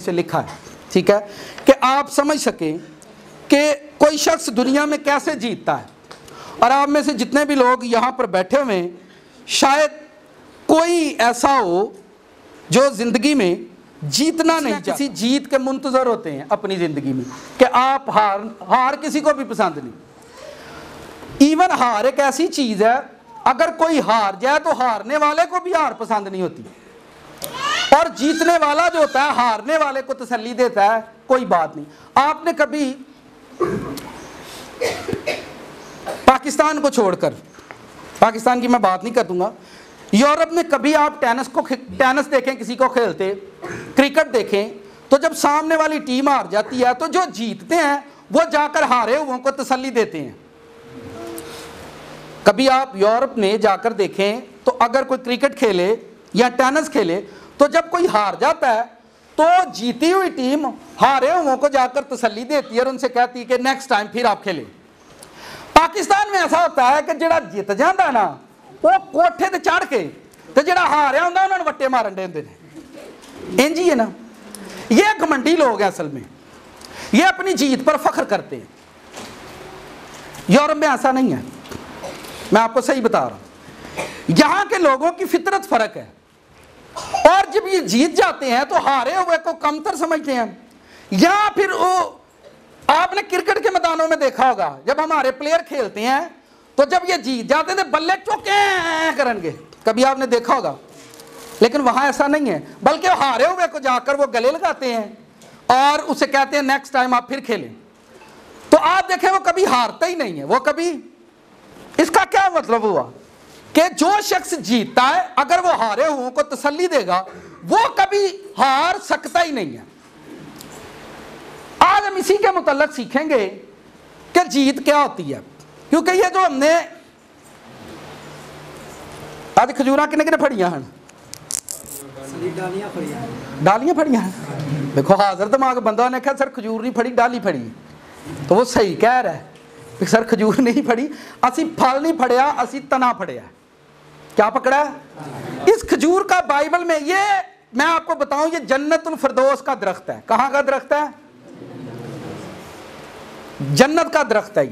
से लिखा है, ठीक है, कि आप समझ सकें कि कोई शख्स दुनिया में कैसे जीतता है। और आप में से जितने भी लोग यहाँ पर बैठे हुए हैं, शायद कोई ऐसा हो जो ज़िंदगी में जीतना नहीं चाहता, किसी जीत के मुंतज़र होते हैं अपनी ज़िंदगी में, कि आप हार किसी को भी पसंद नहीं। इवन हार एक ऐसी चीज़ है, अगर कोई हार जाए तो हारने वाले को भी हार पसंद नहीं होती, और जीतने वाला जो होता है हारने वाले को तसल्ली देता है, कोई बात नहीं। आपने कभी पाकिस्तान को छोड़कर, पाकिस्तान की मैं बात नहीं करूँगा, यूरोप में कभी आप टेनिस देखें किसी को खेलते, क्रिकेट देखें, तो जब सामने वाली टीम हार जाती है तो जो जीतते हैं वो जाकर हारे हुओं को तसल्ली देते हैं। कभी आप यूरोप में जाकर देखें तो अगर कोई क्रिकेट खेले या टेनिस खेले तो जब कोई हार जाता है तो जीती हुई टीम हारे हुओं को जाकर तसल्ली देती है और उनसे कहती है कि नेक्स्ट टाइम फिर आप खेलें। पाकिस्तान में ऐसा होता है कि जिहड़ा जित जाता ना वो कोठे ते चढ़ के ते जिहड़ा हारिया हुंदा उन्हां नूं वट्टे मारन दे हुंदे ने। इंज ही है ना, ये घमंडी लोग हैं असल में, ये अपनी जीत पर फख्र करते हैं। यूरोप में ऐसा नहीं है, मैं आपको सही बता रहा हूं। यहां के लोगों की फितरत फर्क है, और जब ये जीत जाते हैं तो हारे हुए को कमतर समझते हैं। या फिर वो आपने क्रिकेट के मैदानों में देखा होगा, जब हमारे प्लेयर खेलते हैं तो जब ये जीत जाते हैं तो बल्ले चौके करेंगे, कभी आपने देखा होगा। लेकिन वहां ऐसा नहीं है, बल्कि हारे हुए को जाकर वो गले लगाते हैं और उसे कहते हैं नेक्स्ट टाइम आप फिर खेलें। तो आप देखें वो कभी हारता ही नहीं है, वो कभी, इसका क्या मतलब हुआ कि जो शख्स जीतता है अगर वो हारे हुओं को तसल्ली देगा वो कभी हार सकता ही नहीं है। आज हम इसी के मुतल्लक सीखेंगे कि जीत क्या होती है, क्योंकि ये जो हमने आज खजूरा किने किने फड़ियां हैं, डालियां फड़ियां हैं। देखो हाजिर दिमाग बंदा ने कहा सर खजूर नहीं फड़ी डाली फड़ी, तो वो सही कह रहा है, सर खजूर नहीं फड़ी, असी फल नहीं फड़िया, असी तना फड़िया। क्या पकड़ा है इस खजूर का बाइबल में? ये मैं आपको बताऊं, ये जन्नतुल फिरदौस का दरख्त है। कहां का दरख्त है? जन्नत का दरख्त है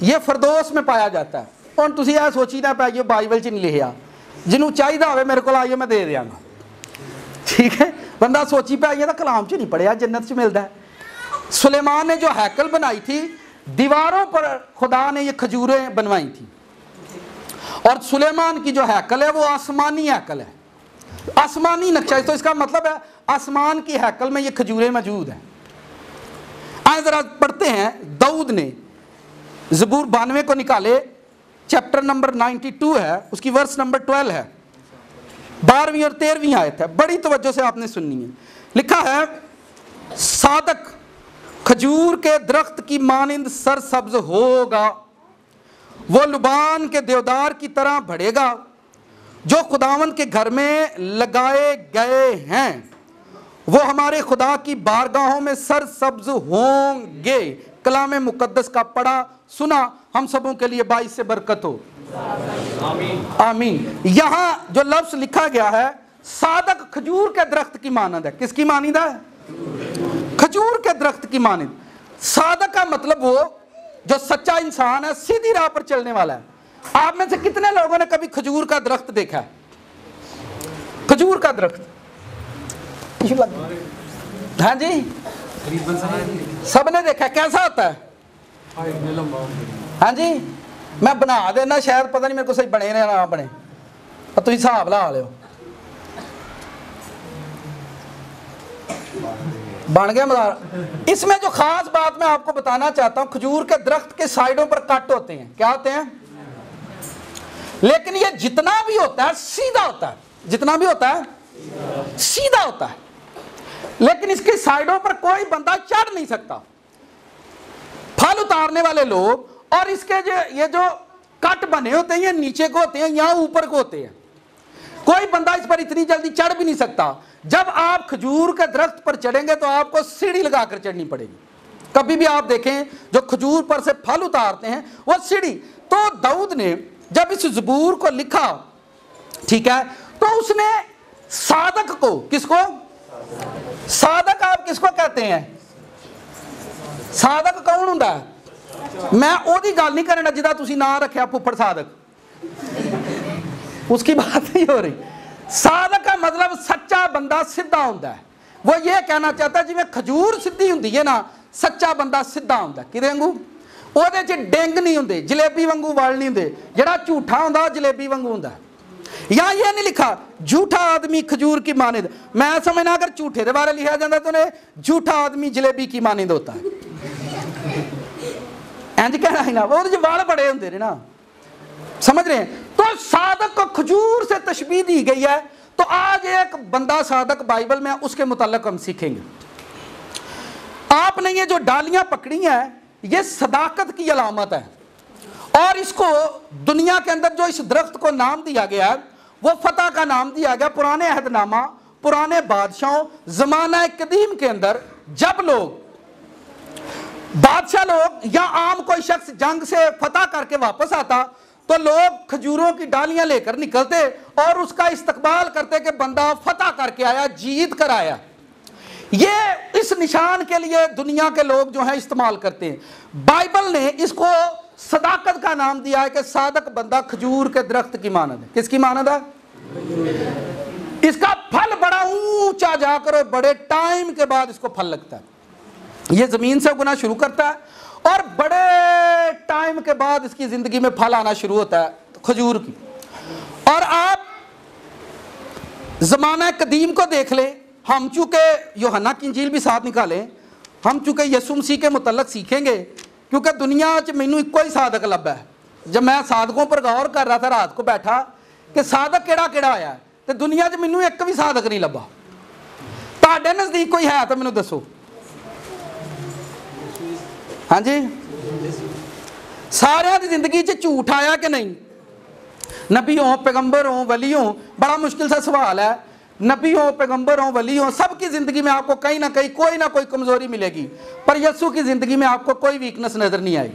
ये फिरदौस में पाया जाता है। और तुसी यह सोची ना पाइए बाइबल च नहीं लिखा, जिन्हों चाहिए हो मेरे को आइए मैं दे देंगा, ठीक है। बंदा सोची पाइए तो कलाम च नहीं पढ़िया, जन्नत च मिलता है। सुलेमान ने जो हैकल बनाई थी, दीवारों पर खुदा ने ये खजूरें बनवाई थी, और सुलेमान की जो हैकल है वो आसमानी हैकल है, आसमानी नक्शा है। तो इसका मतलब है आसमान की हैकल में ये खजूरें मौजूद हैं। आए जरा पढ़ते हैं, दाऊद ने ज़बूर 92 को निकाले, चैप्टर नंबर 92 है, उसकी वर्स नंबर 12 है, 12वीं और 13वीं आयत है, बड़ी तवज्जो से आपने सुननी है। लिखा है, सादक खजूर के दरख्त की मानिंद सरसब्ज होगा, वो लुबान के देवदार की तरह बढ़ेगा, जो खुदावंद के घर में लगाए गए हैं वो हमारे खुदा की बारगाहों में सरसब्ज होंगे। कलाम मुकद्दस का पढ़ा सुना हम सबों के लिए बाइस से बरकत हो, आमीन आमीन। यहाँ जो लफ्ज लिखा गया है सादक खजूर के दरख्त की मानंद है। किसकी मानंद है? खजूर के दरख्त की मानंद। सादक का मतलब वो जो सच्चा इंसान है, सीधी राह पर चलने वाला है। आप में से कितने लोगों ने कभी खजूर का दरख्त देखा है? खजूर का दरख्त, हाँ जी, सबने देखा। कैसा होता है? हाँ जी, मैं बना देना, शायद पता नहीं मेरे को सही बने ना बने, तो तुम हिसाब ला लो। बन गया मदार। इसमें जो खास बात मैं आपको बताना चाहता हूं, खजूर के दरख्त के साइडों पर कट होते हैं। क्या होते हैं? लेकिन ये जितना भी होता है सीधा होता है, जितना भी होता है सीधा होता है, लेकिन इसके साइडों पर कोई बंदा चढ़ नहीं सकता। फल उतारने वाले लोग, और इसके जो ये जो कट बने होते हैं ये नीचे को होते हैं, यहां ऊपर को होते हैं। कोई बंदा इस पर इतनी जल्दी चढ़ भी नहीं सकता। जब आप खजूर के दरख्त पर चढ़ेंगे तो आपको सीढ़ी लगाकर चढ़नी पड़ेगी। कभी भी आप देखें जो खजूर पर से फल उतारते हैं वो सीढ़ी। तो दाऊद ने जब इस ज़बूर को लिखा, ठीक है, तो उसने सादक को, किसको? साधक आप किसको कहते हैं? साधक कौन हुंदा है? मैं ओदी गल नहीं करना जिदा तुसी ना रखा फुफड़ साधक, उसकी बात नहीं हो रही। साधक का मतलब सच्चा बंदा सीधा हुंदा है। वो ये कहना चाहता है जिवें खजूर सीधी हुंदी है ना, सच्चा बंदा सीधा हुंदा। किदे वांगू? ओहदे च डेंग नहीं हुंदे, जलेबी वांगू वल नहीं हुंदे। जिहड़ा झूठा हुंदा जलेबी वांगू हुंदा। या ये नहीं लिखा झूठा आदमी खजूर की मानिंद। मैं समझना अगर झूठे के बारे लिखा जाता तो झूठा आदमी जलेबी की मानिंद होता है, इंज कहना ही ना। वो वाल बड़े होंगे ना, समझ रहे हैं? तो साधक को खजूर से तशबीह दी गई है। तो आज एक बंदा साधक बाइबल में, उसके मुताल्लिक हम सीखेंगे। आपने ये जो डालियां पकड़ी हैं, ये सदाकत की अलामत है। और इसको दुनिया के अंदर जो इस दरख्त को नाम दिया गया है, वो फतह का नाम दिया गया। पुराने अहदनामा, पुराने बादशाहों, जमाना कदीम के अंदर जब लोग बादशाह लोग या आम कोई शख्स जंग से फतह करके वापस आता, तो लोग खजूरों की डालियां लेकर निकलते और उसका इस्तकबाल करते कि बंदा फतह करके आया, जीत कर आया। ये इस निशान के लिए दुनिया के लोग जो है इस्तेमाल करते हैं। बाइबल ने इसको सदाकत का नाम दिया है कि साधक बंदा खजूर के दरख्त की मानद है। किसकी मानद है? इसका फल बड़ा ऊंचा जाकर बड़े टाइम के बाद इसको फल लगता है। ये जमीन से उगना शुरू करता है और बड़े टाइम के बाद इसकी जिंदगी में फल आना शुरू होता है, तो खजूर की। और आप जमाना कदीम को देख लें। हम चूंकि यूहन्ना की इंजील भी साथ निकालें, हम चूंकि यीशु मसीह के मुतल्लक सीखेंगे, क्योंकि दुनिया च मैनू इको ही साधक लभा है। जब मैं साधकों पर गौर कर रहा था रात को बैठा कि साधक केड़ा केड़ा आया, तो दुनिया च मैनू एक भी साधक नहीं लभा। तुहाडे नज़दीक कोई है तो मैनू दसो। हाँ जी, सारिਆਂ ਦੀ जिंदगी च झूठ आया कि नहीं? नबी हो, पैगंबर हो, वली हो, बड़ा मुश्किल सा सवाल है। नबी हो, पैगंबर हो, वली हो, सबकी ज़िंदगी में आपको कहीं ना कहीं कोई ना कोई कमज़ोरी मिलेगी, पर यीशु की ज़िंदगी में आपको कोई वीकनेस नज़र नहीं आई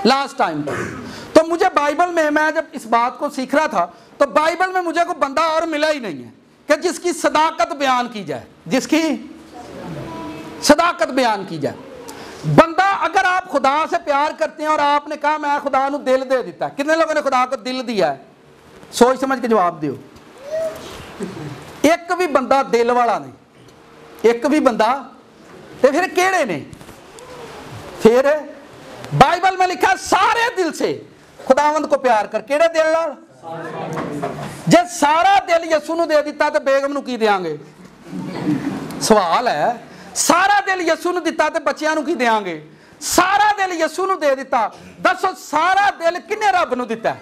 लास्ट टाइम पर। तो मुझे बाइबल में, मैं जब इस बात को सीख रहा था, तो बाइबल में मुझे कोई बंदा और मिला ही नहीं है कि जिसकी सदाकत बयान की जाए, जिसकी सदाकत बयान की जाए। बंदा, अगर आप खुदा से प्यार करते हैं और आपने कहा मैं खुदा को दिल दे दिता, कितने लोगों ने खुदा को दिल दिया है? सोच समझ के जवाब दो। एक भी बंदा दिल वाला नहीं, एक भी बंदा। तो फिर केड़े ने? फिर बाइबल में लिखा सारे दिल से खुदावंद को प्यार कर। केड़े दिल नाल? जे सारा दिल यीशु नूं दे दिता तो बेगम नूं की देंगे? सवाल है। सारा दिल यीशु नूं दिता तो बच्चियां नूं की देंगे? सारा दिल यीशु नूं दे दिता, दसो सारा दिल किन्ने रब नूं दिता?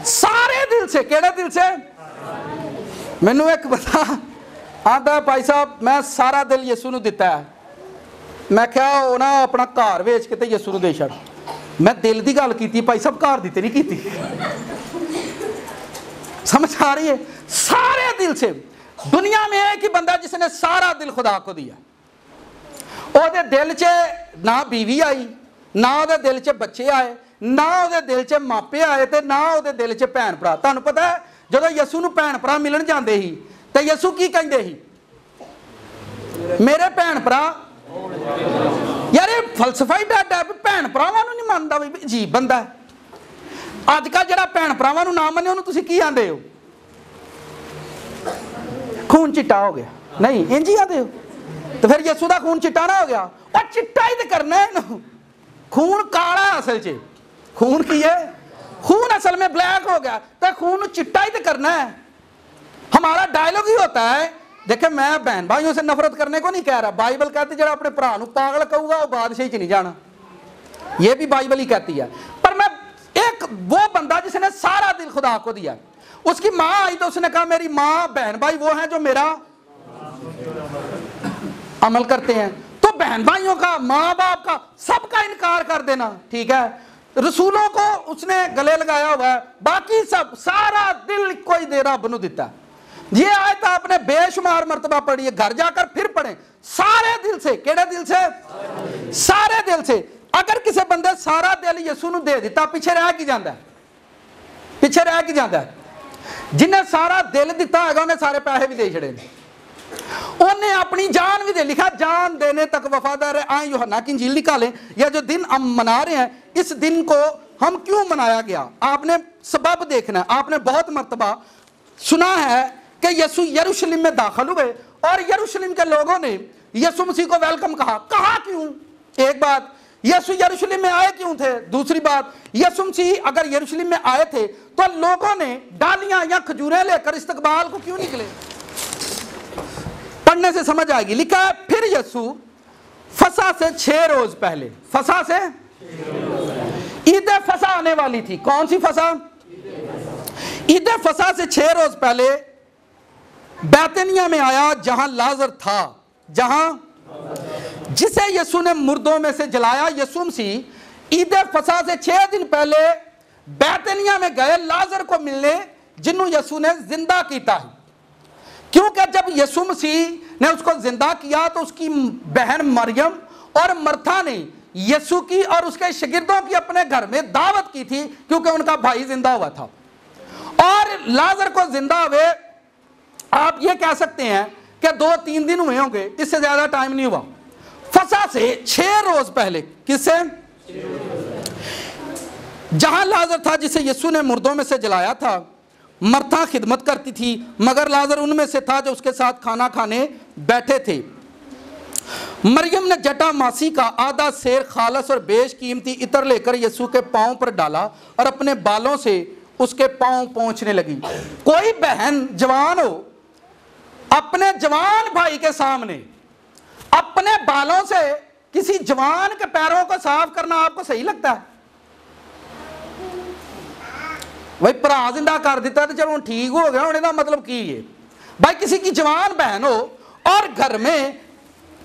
सारे दिल से। केड़े दिल से? मैनू एक बता आंदा भाई साहब मैं सारा दिल यीशु नूं दिता है। मैं क्या वो ना अपना घर वेच के ते यीशु नूं दे छड़। मैं दिल की गल की भाई साहब, घर दी ते नहीं की। समझ आ रही है? सारे दिल से। दुनिया में एक ही बंदा जिसने सारा दिल खुदा को दिया। ओहदे दिल च ना बीवी आई, ना ओहदे दिल च बच्चे आए, ना ओहदे दिल च मापे आए, ते ना ओहदे दिल च भैन भरा। तुहानू पता है जदों यीशु नूं भैन भरा मिलन जांदे ही ते यीशु की कहंदे ही? मेरे भैन भरा। यार ये फलसफा ही डाटा है, भैन भरावां नूं नहीं मनदा, भी अजीब बंदा है। अजकल जिहड़ा भैन भरावां नूं ना मन्ने उहनूं तुसीं की आंदे हो? खून चिट्टा हो गया। नहीं इंज ही आंदे हो? तो फिर यीशु दा खून चिट्टा ना हो गया? और चिट्टा ही तो करना है। खून काला असल च, खून की है? खून असल में ब्लैक हो गया, तो खून चिट्टा ही तो करना है। हमारा डायलॉग ही होता है, देखे मैं बहन भाइयों से नफरत करने को नहीं कह रहा। बाइबल कहती है जो अपने भरा नूं पागल कहूगा वो बादशाही च नहीं जाना, ये भी बाइबल ही कहती है। पर मैं एक वो बंदा जिसने सारा दिल खुदा को दिया, उसकी माँ आई तो उसने कहा मेरी माँ बहन भाई वो हैं जो मेरा अमल करते हैं। तो बहन भाइयों का, माँ बाप का, सबका इनकार कर देना ठीक है। रसूलों को उसने गले लगाया हुआ है, बाकी सब सारा दिल कोई दे रब नूं दिता। ये आयत आपने बेशुमार मर्तबा पढ़ी है, घर जाकर फिर पढ़ें। सारे दिल से। केड़े दिल से? सारे दिल से। अगर किसी बंदे सारा दिल यीशु नूं दे दिता, पीछे रह की जांदा है? पीछे रह की जांदा है? जिन्हें सारा दिल दिता है उन्हें सारे पैसे भी दे छड़े, उन्हें अपनी जान भी दे, लिखा जान देने तक वफादार है। आए यूहन्ना की इंजील निकालें, यह जो दिन हम मना रहे हैं, इस दिन को हम क्यों मनाया गया, आपने सबब देखना है। आपने बहुत मर्तबा सुना है कि यीशु यरूशलेम में दाखिल हुए और यरूशलेम के लोगों ने यीशु मसीह को वेलकम कहा। कहा क्यों? एक बात, यीशु यरूशलेम में आए क्यों थे? दूसरी बात, यीशु मसीह अगर यरूशलेम में आए थे तो लोगों ने डालियां या खजूरें लेकर इस्तकबाल को क्यों निकले? पढ़ने से समझ आएगी। लिखा है, फिर यीशु फसा से 6 रोज पहले, फसा से ईद फसा आने वाली थी। कौन सी फसा? ईद फसा से 6 रोज पहले बैतनिया में आया, जहां लाजर था, जहां जिसे यीशु ने मुर्दों में से जलाया। यीशु मसीह ईद फसा से 6 दिन पहले बैतनिया में गए लाजर को मिलने, जिन्हों यीशु ने जिंदा किया है। क्योंकि जब यीशु मसीह ने उसको जिंदा किया तो उसकी बहन मरियम और मर्था ने यीशु की और उसके शागिर्दों की अपने घर में दावत की थी, क्योंकि उनका भाई जिंदा हुआ था। और लाजर को जिंदा हुए आप ये कह सकते हैं कि 2-3 दिन हुए होंगे, इससे ज्यादा टाइम नहीं हुआ। फसा से 6 रोज पहले, किससे? जहां लाजर था जिसे यीशु ने मुर्दों में से जलाया था। मर्था खिदमत करती थी, मगर लाजर उनमें से था जो उसके साथ खाना खाने बैठे थे। मरियम ने जटा मासी का आधा सेर खालस और बेशकीमती इत्र लेकर यीशु के पांव पर डाला और अपने बालों से उसके पांव पोंछने लगी। कोई बहन जवान हो, अपने जवान भाई के सामने अपने बालों से किसी जवान के पैरों को साफ करना आपको सही लगता है? भाई भरा जिंदा कर दिता तो चलो ठीक हो गया, होने का मतलब की है? भाई किसी की जवान बहन हो और घर में,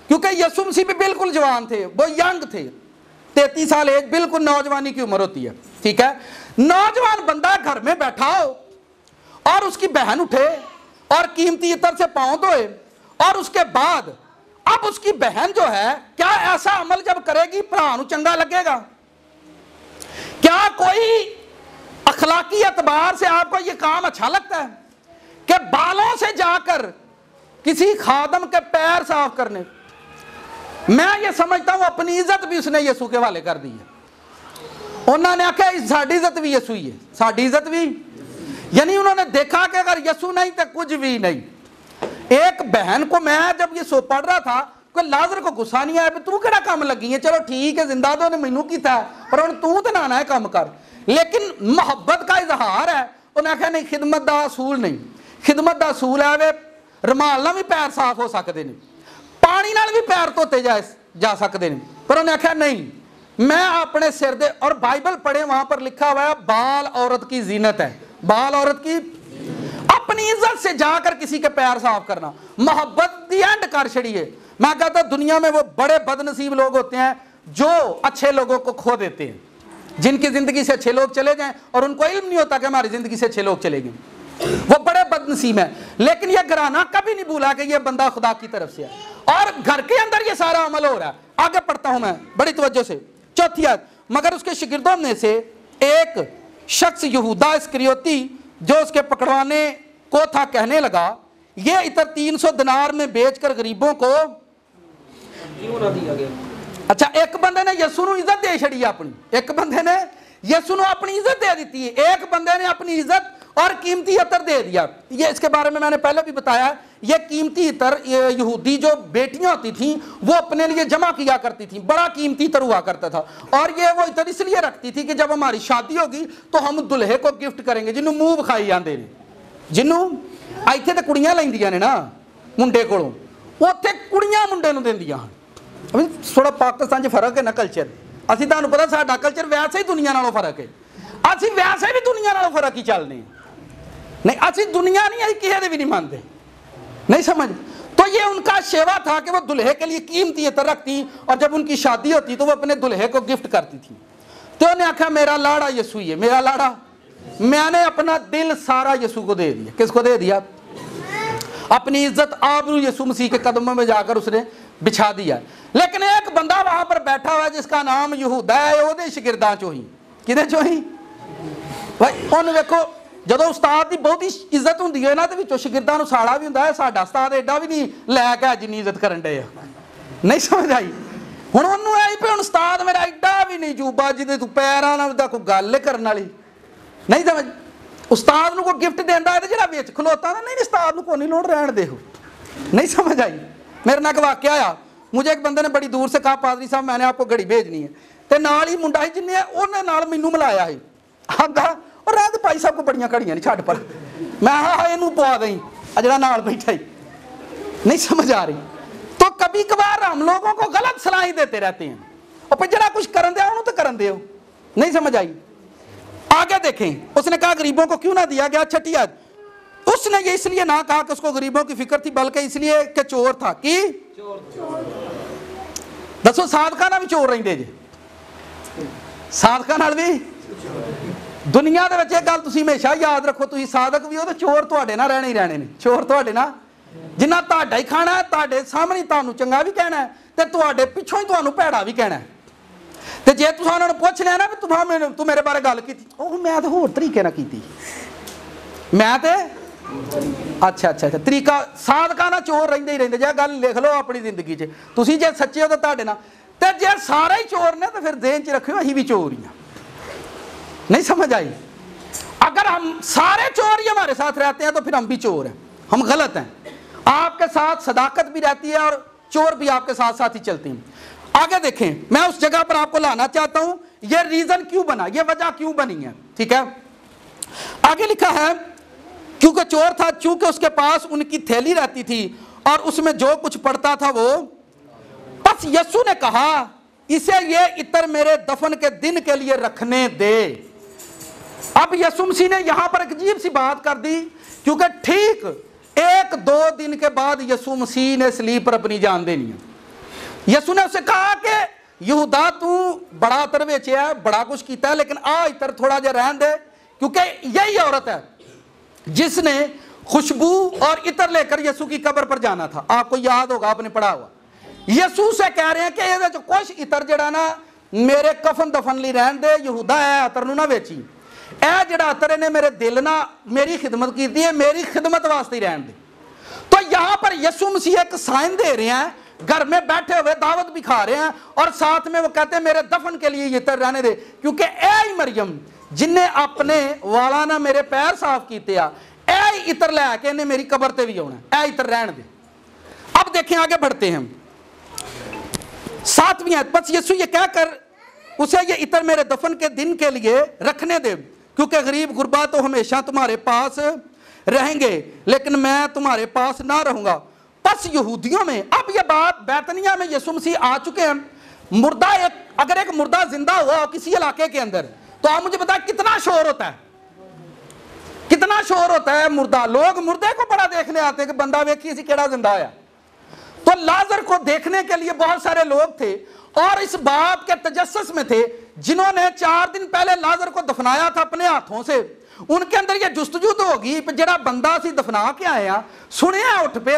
क्योंकि यीशु मसीह भी बिल्कुल जवान थे, वो यंग थे, 33 साल एज, बिल्कुल नौजवानी की उम्र होती है, ठीक है। नौजवान बंदा घर में बैठा हो और उसकी बहन उठे और कीमती इत्र से पांव धोए, और उसके बाद अब उसकी बहन जो है, क्या ऐसा अमल जब करेगी भरा नूं चंगा लगेगा? क्या कोई अखलाकी एतबार से आपको यह काम अच्छा लगता है कि बालों से जाकर किसी खादम के पैर साफ करने? मैं ये समझता हूं अपनी इज्जत भी उसने यीशु के हवाले कर दी है। उन्होंने आख्या साड़ी इज्जत भी यीशु ही है, साड़ी इज्जत भी, यानी उन्होंने देखा कि अगर यीशु नहीं तो कुछ भी नहीं। एक बहन को, मैं जब ये सो पढ़ रहा था, कोई लाजर को गुस्सा नहीं आया, तू केड़ा काम लगी है, चलो ठीक है जिंदा तो ने मैनू कीता है, पर हुण तू तो ना है काम कर। लेकिन मुहब्बत का इजहार है, उन्हें आख्या नहीं खिदमत का असूल नहीं, खिदमत का असूल है वे रुमाल नाल भी पैर साफ हो सकते हैं, पानी नाल भी पैर धोते जा सकते हैं, पर उन्हें आख्या नहीं, मैं अपने सिर दे, और बाइबल पढ़े वहां पर लिखा हुआ है बाल औरत की जीनत है, बाल औरत की, अपनी इज्जत से जाकर किसी के पैर साफ करना, मोहब्बत दी एंड कर छड़िए। मैं कहता दुनिया में वो बड़े बदनसीब लोग होते हैं जो अच्छे लोगों को खो देते हैं, जिनकी जिंदगी से अच्छे लोग चले जाएं और उनको इल्म नहीं होता कि हमारी जिंदगी से अच्छे लोग चले गए, वो बड़े बदनसीब हैं। लेकिन यह घराना कभी नहीं भूला कि यह बंदा खुदा की तरफ से है, और घर के अंदर यह सारा अमल हो रहा है। आगे पढ़ता हूं मैं बड़ी तवज्जो से, चौथी आयत, मगर उसके शागिर्दों में से एक शख्स यहूदा इस्करियोती जो उसके पकड़वाने को था, कहने लगा ये इतर 300 दिनार में बेचकर गरीबों को क्यों ना दिया गया। अच्छा, एक बंदे ने यीशु नूं इज्जत दे छड़ी अपनी, एक बंदे ने यीशु नूं अपनी इज्जत दे दी है, एक बंदे ने अपनी इज्जत और कीमती इत्र दे दिया। ये इसके बारे में मैंने पहले भी बताया, ये कीमती इत्र यहूदी जो बेटियां होती थी वो अपने लिए जमा किया करती थी, बड़ा कीमती इत्र हुआ करता था, और ये वो इत्र इसलिए रखती थी कि जब हमारी शादी होगी तो हम दुल्हे को गिफ्ट करेंगे, जिन्हों मुंह विखाई जाते हैं, जिन्हों इत्थे तो कुड़ियां लैंदियां ने ना मुंडे कोलों, उत्थे कुड़ियां मुंडे नूं देंदियां हन। थोड़ा पाकिस्तान च फर्क है ना कल्चर, असीं तुहानूं पता साडा कल्चर वैसे ही दुनिया नालों फर्क है, असीं वैसे भी दुनिया नालों फर्क ही चलने नहीं, असीं दुनिया नहीं, असीं किसी दे भी नहीं मानते, नहीं समझ। तो ये उनका शेवा था कि वो दुल्हे के लिए कीमती इत्र रखती, और जब उनकी शादी होती तो वो अपने दुल्हे को गिफ्ट करती थी। तो उन्हें आख्या मेरा लाड़ा यीशु ही है, मेरा लाड़ा, मैंने अपना दिल सारा यीशु को दे दिया। किसको दे दिया? अपनी इज्जत आबरू यीशु मसीह के कदमों में जाकर उसने बिछा दिया। लेकिन एक बंदा वहां पर बैठा हुआ है जिसका नाम यहूदा है, ओदे शागिर्दां चों ही, किदे चों ही भाई, उन देखो ਜਦੋਂ ਉਸਤਾਦ ਦੀ ਬਹੁਤੀ ਇੱਜ਼ਤ ਹੁੰਦੀ ਹੈ ਨਾ ਤੇ ਵਿੱਚੋਂ ਸ਼ਾਗਿਰਦਾਂ ਨੂੰ ਸਾਲਾ ਵੀ ਹੁੰਦਾ ਹੈ, ਸਾਡਾ ਉਸਤਾਦ ਐਡਾ ਵੀ ਨਹੀਂ ਲੈ ਕੇ ਜਿੰਨੀ ਇੱਜ਼ਤ ਕਰਨ ਡੇ ਆ। ਨਹੀਂ ਸਮਝ ਆਈ? ਹੁਣ ਉਹਨੂੰ ਆਈ ਵੀ ਹੁਣ ਉਸਤਾਦ ਮੇਰਾ ਐਡਾ ਵੀ ਨਹੀਂ ਜੂਬਾ ਜਿਹਦੇ ਤੂੰ ਪੈਰਾਂ ਨਾਲ ਦਾ ਕੋਈ ਗੱਲ ਕਰਨ ਵਾਲੀ। ਨਹੀਂ ਸਮਝ? ਉਸਤਾਦ ਨੂੰ ਕੋਈ ਗਿਫਟ ਦਿੰਦਾ ਹੈ ਤੇ ਜਿਹੜਾ ਵਿੱਚ ਖਲੋਤਾ ਨਾ, ਨਹੀਂ ਉਸਤਾਦ ਨੂੰ ਕੋਈ नहीं लोड़, रहने देखो। नहीं समझ आई? मेरे नाल एक वाकया आया, मुझे एक बंदे ने बड़ी दूर से कहा पादरी साहब मैंने आपको घड़ी भेजनी है, तो नाल ही मुंडा ही जिन्हें उन्हें नाल मैनू मिलाया है, आंदा और रह दे भाई साहब को बड़ियां घड़ियां नहीं छड़ पर, मैं हाँ इनू पवा दें जरा नाल बैठा ही। नहीं समझ आ रही? तो कभी कभार हम लोगों को गलत सलाह देते रहते हैं, और फिर जरा कुछ करन दे तो करन दो। नहीं समझ आई? आगे देखें, उसने कहा गरीबों को क्यों ना दिया गया। छठी आयत, उसने ये इसलिए ना कहा कि उसको गरीबों की फिक्र थी, बल्कि इसलिए कि चोर था। कि दसो साधका ना भी चोर रहिंदे जे, साधका नाल भी। दुनिया दे विच इह गल तुसीं हमेशा याद रखो, तुसीं साधक भी हो तो चोर तुहाडे नाल रहने ही रहने ने। चोर तुहाडे नाल जिन्ना तुहाडा ही खाना है, तुहाडे सामने तुहानूं चंगा भी कहना है ते तुहाडे पिछों ही तुहानूं भैड़ा भी कहना है। ते जे तुसीं उन्हां नूं पुछ लिया ना भी तूं मेरे बारे गल कीती, ओह मैं तो होर तरीके नाल कीती, मैं ते अच्छा अच्छा अच्छा तरीका। साधका ना चोर रहिंदे ही रहिंदे, जे गल लिख लो अपनी जिंदगी च, तुसीं जे सच्चे हो तो तुहाडे नाल, ते जे सारे ही चोर ने तो फिर ज़हन च रखियो असीं भी चोर ही हां। नहीं समझ आई? अगर हम सारे चोर ही हमारे साथ रहते हैं तो फिर हम भी चोर हैं, हम गलत हैं। आपके साथ सदाकत भी रहती है और चोर भी आपके साथ साथ ही चलते हैं। आगे देखें, मैं उस जगह पर आपको लाना चाहता हूं, यह रीजन क्यों बना, यह वजह क्यों बनी है। ठीक है, आगे लिखा है क्योंकि चोर था, चूंकि उसके पास उनकी थैली रहती थी और उसमें जो कुछ पड़ता था वो। बस यीशु ने कहा इसे ये इत्र मेरे दफन के दिन के लिए रखने दे। अब यीशु मसीह ने यहां पर एक अजीब सी बात कर दी, क्योंकि ठीक 1-2 दिन के बाद यीशु मसीह ने सलीब पर अपनी जान देनी है। यीशु ने उसे कहा कि यहूदा तू बड़ा इत्र बेचा है, बड़ा कुछ किया है, लेकिन आ इत्र थोड़ा जा रहने दे, क्योंकि यही औरत है जिसने खुशबू और इत्र लेकर यीशु की कब्र पर जाना था। आपको याद होगा, आपने पढ़ा हुआ। यीशु से कह रहे हैं कि ये जो कुछ इत्र जड़ा ना मेरे कफन दफन ली रहने दे, यहूदा है इत्र नूं ना बेची, ए जड़ा इत्र ने मेरे दिल ना मेरी खिदमत की है, मेरी खिदमत वास्ते ही रहने दे। तो यहां पर यीशु मसीह एक साइन दे रहे हैं, घर में बैठे हुए दावत भी खा रहे हैं और साथ में वो कहते हैं मेरे दफन के लिए ये इत्र रहने दे, क्योंकि ए मरियम जिन्हें अपने वाला ना मेरे पैर साफ कीते आ, ए इत्र लैके इन्हें मेरी कब्र ते भी आना, ए इत्र रहने दे। अब देखें, आगे बढ़ते हैं 7वीं आयत। बस यीशु ये कहकर उसे ये इत्र मेरे दफन के दिन के लिए रखने दे, क्योंकि गरीब गुरबा तो हमेशा तुम्हारे पास रहेंगे, लेकिन मैं तुम्हारे पास ना रहूंगा। बस यहूदियों में, अब ये बात बैतनिया में यीशु मसीह आ चुके हैं। मुर्दा अगर एक मुर्दा जिंदा हुआ किसी इलाके के अंदर, तो आप मुझे बताएं कितना शोर होता है, कितना शोर होता है। मुर्दा, लोग मुर्दे को बड़ा देखने आते हैं कि बंदा वेखिए सी केड़ा जिंदा आया। तो लाजर को देखने के लिए बहुत सारे लोग थे और इस बात के तजस्सुस में थे, जिन्होंने 4 दिन पहले लाजर को दफनाया था अपने हाथों से। उनके अंदर यह जुस्तजू होगी जरा बंदा सी दफना के आया, सुनिया उठ पे।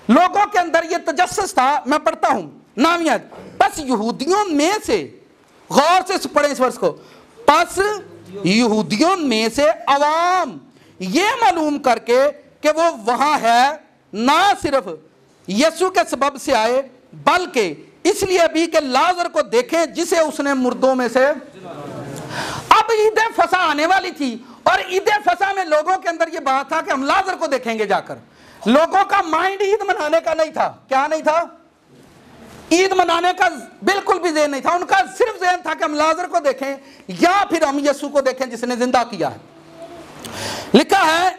लोगों के अंदर यह तजस्सुस था। मैं पढ़ता हूं 9वीं आयत। बस यहूदियों में से, गौर से पढ़े इस वर्ष को, बस यहूदियों में से अवाम ये मालूम करके कि वो वहां है, ना सिर्फ यीशु के सबब से आए, बल्कि इसलिए भी कि लाजर को देखें जिसे उसने मुर्दों में से। अब ईद फसा आने वाली थी और ईद फसा में लोगों के अंदर यह बात था कि हम लाजर को देखेंगे जाकर। लोगों का माइंड ईद मनाने का नहीं था। क्या नहीं था? ईद मनाने का बिल्कुल भी ज़हन नहीं था। उनका सिर्फ ज़हन था कि हम लाजर को देखें या फिर हम यीशु को देखें जिसने जिंदा किया है। लिखा है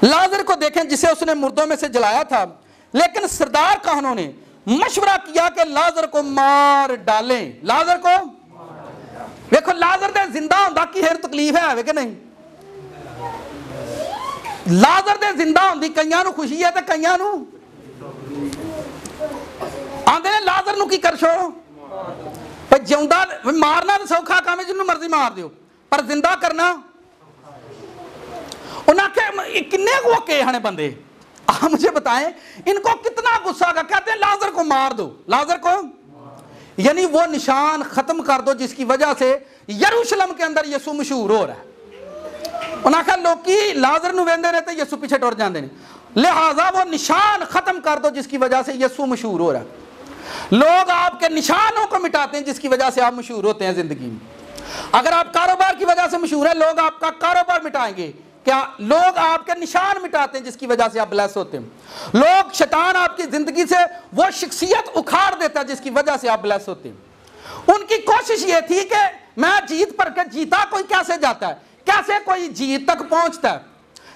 लाजर को देखें जिसे उसने मुर्दों में से जलाया था। लेकिन सरदार काहनों ने मशवरा किया कि लाजर को मार डालें। लाजर को देखो, लाजर दे जिंदा होंदा की हेर तकलीफ है कि नहीं? लाजर दे जिंदा होंदी कईयां नूं खुशी है ते कईयां नूं आंदे ने लाजर नूं की कर छोड़ो। पर जिंदा मारना तो सौखा काम है, जिन्हों मर्जी मार दियो, पर जिंदा करना। उन्हें किन्ने को के हने बंदे, आप मुझे बताएं इनको कितना गुस्सा का। कहते हैं लाजर को मार दो, लाजर को, यानी वो निशान खत्म कर दो जिसकी वजह से यरूशलेम के अंदर यीशु मशहूर हो रहा है। उन्हें आखा लोकी लाजर नूं वेंदे ने ते यसू पीछे टुर जाते हैं, लिहाजा वो निशान खत्म कर दो जिसकी वजह से यसू मशहूर हो रहा है। लोग आपके निशानों को मिटाते हैं जिसकी वजह से आप मशहूर होते हैं जिंदगी में। अगर आप कारोबार की वजह से मशहूर है, लोग आपका कारोबार मिटाएंगे। क्या लोग आपके निशान मिटाते हैं जिसकी वजह से आप ब्लेस होते हैं। लोग, शैतान आपकी जिंदगी से वो शख्सियत उखाड़ देता है जिसकी वजह से आप ब्लेस होते हैं। उनकी कोशिश ये थी कि मैं जीत पर के जीता कोई कैसे जाता है, कैसे कोई जीत तक पहुंचता है।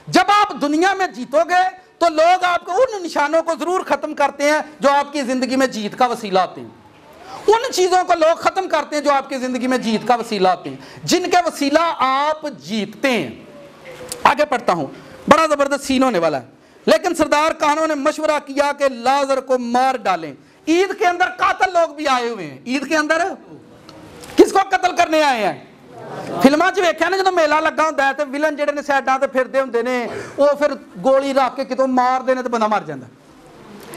जब आप दुनिया में जीतोगे तो लोग आपको उन निशानों को जरूर खत्म करते हैं जो आपकी जिंदगी में जीत का वसीला होते हैं। उन चीजों को लोग खत्म करते हैं जो आपकी जिंदगी में जीत का वसीला होते हैं, जिनके वसीला आप जीतते हैं। आगे पढ़ता हूं, बड़ा जबरदस्त सीन होने वाला है। लेकिन सरदार कानों ने मशवरा किया कि लाजर को मार डालें। ईद के अंदर कातल लोग भी आए हुए हैं। ईद के अंदर किसको कत्ल करने आए हैं? फिल्मां च वेख्या ना, जो मेला लगा होंदा है ते विलन जिहड़े ने साइडां ते फिरदे हुंदे ने, वो फिर गोली रख के कितों मारदे ने ते बंदा मर जांदा।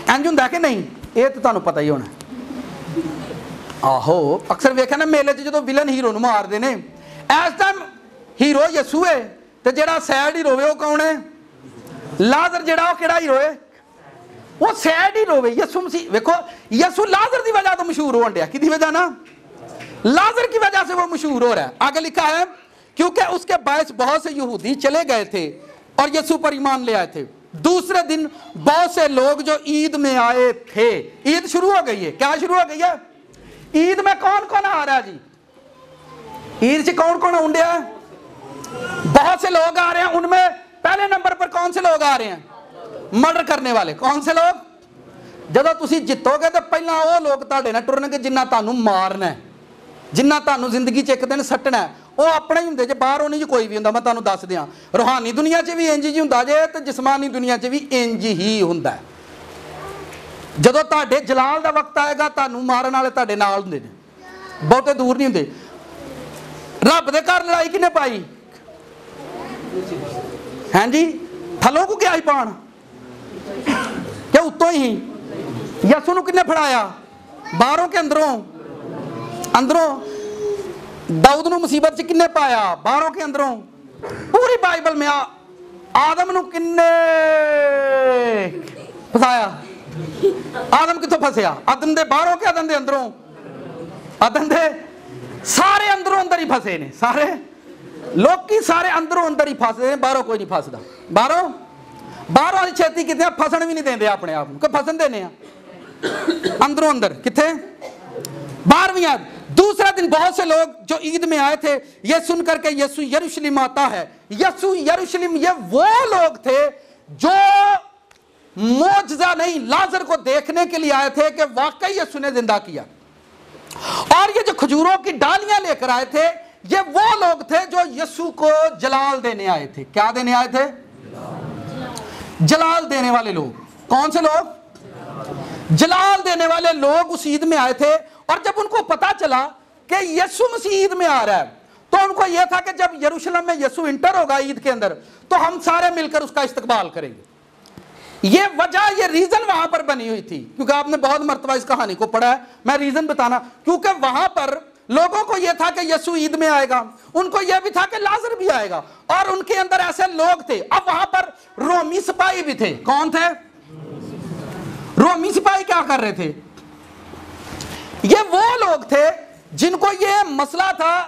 इंज हुंदा कि नहीं? ये तो तुहानूं पता ही होना। आहो, अक्सर वेख्या ना मेले च जो विलन हीरो नूं मारदे ने, इस टाइम हीरो यसू है ते जिहड़ा सैड हीरो है वो कौन है? लाजर। जिहड़ा वो किहड़ा हीरो है? वो सैड हीरो है, यसू मसीह। देखो, यसू लाजर की वजह तो मशहूर होने दिया। किसकी वजह ना? लाजर की वजह से वो मशहूर हो रहा है। आगे लिखा है, क्योंकि उसके बायस बहुत से यहूदी चले गए थे और यसू पर ईमान ले आए थे। दूसरे दिन बहुत से लोग जो ईद में आए थे। ईद शुरू हो गई है। क्या शुरू हो गई है? ईद में कौन कौन आ रहा है जी? ईद से कौन कौन उंडिया है? बहुत से लोग आ रहे हैं। उनमें पहले नंबर पर कौन से लोग आ रहे हैं? मर्डर करने वाले। कौन से लोग? जब तुसी जितोगे तो पहला वो लोग तुहाडे नाल टुरनगे जिन्ना तुहानूं मारना है, जिन्ना तुहानूं जिंदगी च एक दिन सट्टना है। वो अपने ही हुंदे जे, बाहरों नहीं कोई भी हुंदा। मैं तुहानूं दस दियां, रूहानी दुनिया च भी इंज ही हुंदा जे ते जिस्मानी दुनिया च भी इंज ही हुंदा है। जदों तुहाडे जलाल दा वक्त आएगा, तुहानूं मारन वाले तुहाडे नाल हुंदे ने, बहुते दूर नहीं हुंदे। रब दे घर लड़ाई किने पाई? हैं जी, थलों को क्या ही पाण? क्या उत्तों ही? यसू नूं किने फड़ाया? बाहरों के अंदरों? अंदरों। दाऊद नूं मुसीबत च किन्ने पाया? बाहरों के अंदरों। पूरी बाइबल में आदम नूं किन्ने फसाया? आदम कित्थों फसया? अदन दे बाहरों के अदन दे अंदरों? अदन दे सारे अंदरों अंदर ही फसे ने। सारे लोकी सारे अंदरों अंदर ही फसदे ने, बाहरों कोई नहीं फसदा। बाहरों असीं छेती किते फसन भी नहीं देंदे अपने आप नूं, कि फसन देने आ। अंदरों अंदर किथे? 12वीं आयत। दूसरा दिन बहुत से लोग जो ईद में आए थे ये सुनकर के यसू यरूशलेम आता है। यसू यरूशलेम, ये वो लोग थे जो मौजज़ा नहीं, लाजर को देखने के लिए आए थे कि वाकई यसू ने जिंदा किया। और ये जो खजूरों की डालियां लेकर आए थे, ये वो लोग थे जो यसू को जलाल देने आए थे। क्या देने आए थे? जलाल देने वाले लोग। कौन से लोग? जलाल देने वाले लोग उस ईद में आए थे। और जब उनको पता चला कि यसू मसीह ईद में आ रहा है, तो उनको यह था कि जब यरूशलेम में यसू इंटर होगा ईद के अंदर, तो हम सारे मिलकर उसका इस्तकबाल करेंगे। ये वजह, ये रीजन वहां पर बनी हुई थी। क्योंकि आपने बहुत मर्तबा इस कहानी को पढ़ा है, मैं रीजन बताना। क्योंकि वहां पर लोगों को यह था कि यसू ईद में आएगा, उनको यह भी था कि लाजर भी आएगा, और उनके अंदर ऐसे लोग थे। अब वहां पर रोमी सिपाही भी थे। कौन थे? रोमी सिपाही क्या कर रहे थे? ये वो लोग थे जिनको ये मसला था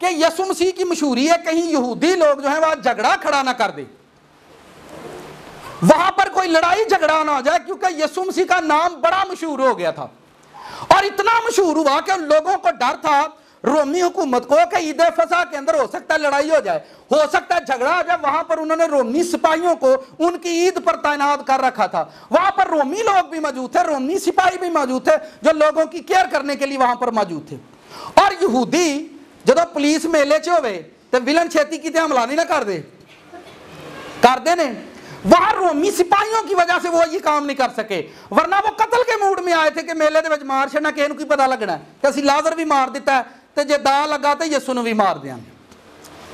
कि यसू मसीह की मशहूरी है, कहीं यहूदी लोग जो है वह झगड़ा खड़ा ना कर दे, वहां पर कोई लड़ाई झगड़ा ना हो जाए। क्योंकि यसू मसीह का नाम बड़ा मशहूर हो गया था, और इतना मशहूर हुआ कि उन लोगों को डर था रोमी हुकूमत को कि ईद फसा के अंदर हो सकता है लड़ाई हो जाए, हो सकता है झगड़ा हो जाए। वहां पर उन्होंने रोमी सिपाहियों को उनकी ईद पर तैनात कर रखा था। वहां पर रोमी लोग भी मौजूद थे, रोमी सिपाही भी मौजूद थे जो लोगों की केयर करने के लिए वहां पर मौजूद थे। और यहूदी जो पुलिस मेले च होवे तो विलन छेती की हमला नहीं ना कर दे ने। वहां रोमी सिपाहियों की वजह से वो ये काम नहीं कर सके, वरना वो कत्ल के मूड में आए थे कि मेले दे विच मार छड़ना, किसी को पता लगना कि असीं लाजर भी मार दिता है, तो जे दा लगा तो यसू नूं भी मार देंगे।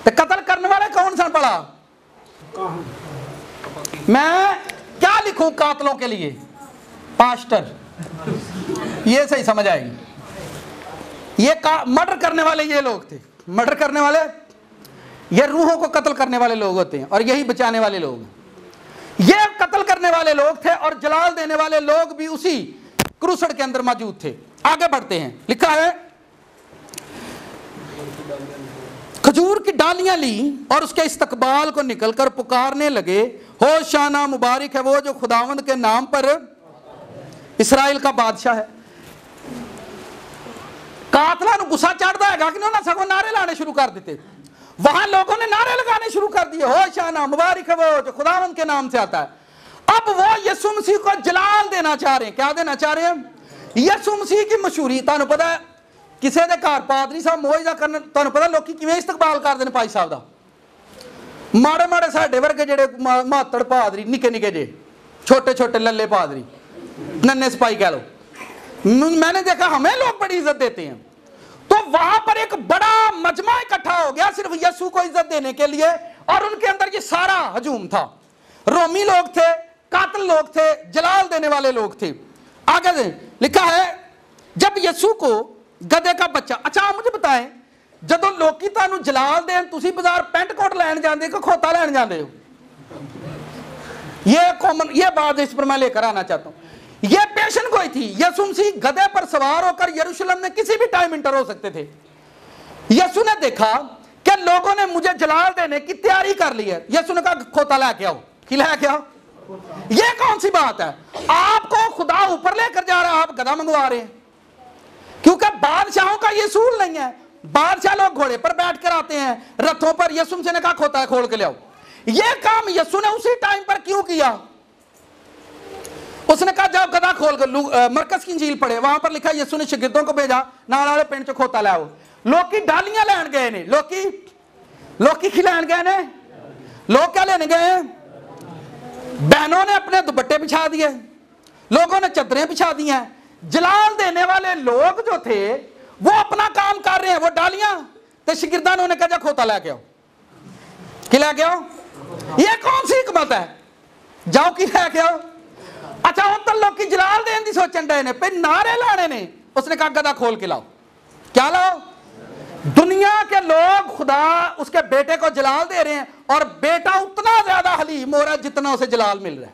तो कत्ल करने वाले कौन सन भला? मैं क्या लिखूं कातलों के लिए? पास्टर। ये सही समझ आएगी। ये मर्डर करने वाले ये लोग थे। मर्डर करने वाले ये रूहों को कत्ल करने वाले लोग होते हैं और यही बचाने वाले लोग हैं। ये कत्ल करने वाले लोग थे और जलाल देने वाले लोग भी उसी क्रूसड़ के अंदर मौजूद थे। आगे बढ़ते हैं, लिखा है खजूर की डालियां ली और उसके इस्तकबाल को निकलकर पुकारने लगे, होशाना मुबारक है वो जो खुदावंद के नाम पर इस्राएल का बादशाह है। कातला नु गुस्सा चढ़ता है कि उन्होंने सगों नारे लाने शुरू कर देते। वहां लोगों ने नारे लगाने शुरू कर दिए, होशाना मुबारक है वो जो खुदावंद के नाम से आता है। अब वो यीशु मसीह को जलाल देना चाह रहे हैं। क्या देना चाह रहे हैं? यीशु मसीह की मशहूरी तुहानू पता है, किसी के घर पादरी साहब मोइजा करन तुहानू पता लोग किवें इस्तकबाल करदे ने भाई साहब दा। माड़े माड़े साडे वर्गे जेडे मातड़ पादरी निके निके जे छोटे छोटे लल्ले पादरी नन्हे सिपाही कह लो, मैंने देखा हमें लोग बड़ी इज्जत देते हैं। तो वहां पर एक बड़ा मजमा इकट्ठा हो गया सिर्फ यीशु को इज्जत देने के लिए, और उनके अंदर ये सारा हजूम था। रोमी लोग थे, कातिल लोग थे, जलाल देने वाले लोग थे। आगे लिखा है जब यीशु को गधे का बच्चा, अच्छा मुझे बताएं जदों लोकी तुहानू जलाल देन तुसी बाजार पेंट कोट लैन जांदे कि खोता लैन जांदे हो? ये कॉमन, ये बात इस पर मैं लेकर आना चाहता हूं। ये पेशन कोई थी, यीशु मसीह गधे पर सवार होकर यरूशलेम में किसी भी टाइम इंटर हो सकते थे। यीशु ने देखा कि लोगों ने मुझे जलाल देने की तैयारी कर ली है। यीशु ने कहा खोता लेके आओ, खिलाया क्या? ये कौन सी बात है? आपको खुदा ऊपर लेकर जा रहा है, आप गधा मंगवा रहे हैं। क्योंकि बादशाहों का ये सूल नहीं है। बादशाह लोग घोड़े पर बैठ कर आते हैं, रथों पर। यीशु ने कहा खोता है खोल के ले आओ। ये काम यीशु ने उसी टाइम पर क्यों किया? उसने कहा जाओ गधा खोल कर। मरकस की इंजील पढ़े, वहां पर लिखा यीशु ने शागिर्दों को भेजा नाल वाले पिंड च खोता ले आओ। लोग की डालियां लैन गए ने, लोग की लैन गए ने। लोग क्या लेने गए हैं? बहनों ने अपने दुपट्टे बिछा दिए, लोगों ने चदरें बिछा दी हैं। जलाल देने वाले लोग जो थे वो अपना काम कर रहे हैं, वो डालियां, तो शागिर्दां ने कहा जा खोता लेके आओ। कि लेके आओ? ये कौन सी हिकमत है? जाओ कि लेके आओ। अच्छा हम तो लोग की जलाल देने की सोचन डे ने, पे नारे लाने ने। उसने कहा गधा खोल के लाओ। क्या लाओ? दुनिया के लोग खुदा उसके बेटे को जलाल दे रहे हैं, और बेटा उतना ज्यादा हलीम हो रहा है जितना उसे जलाल मिल रहा है।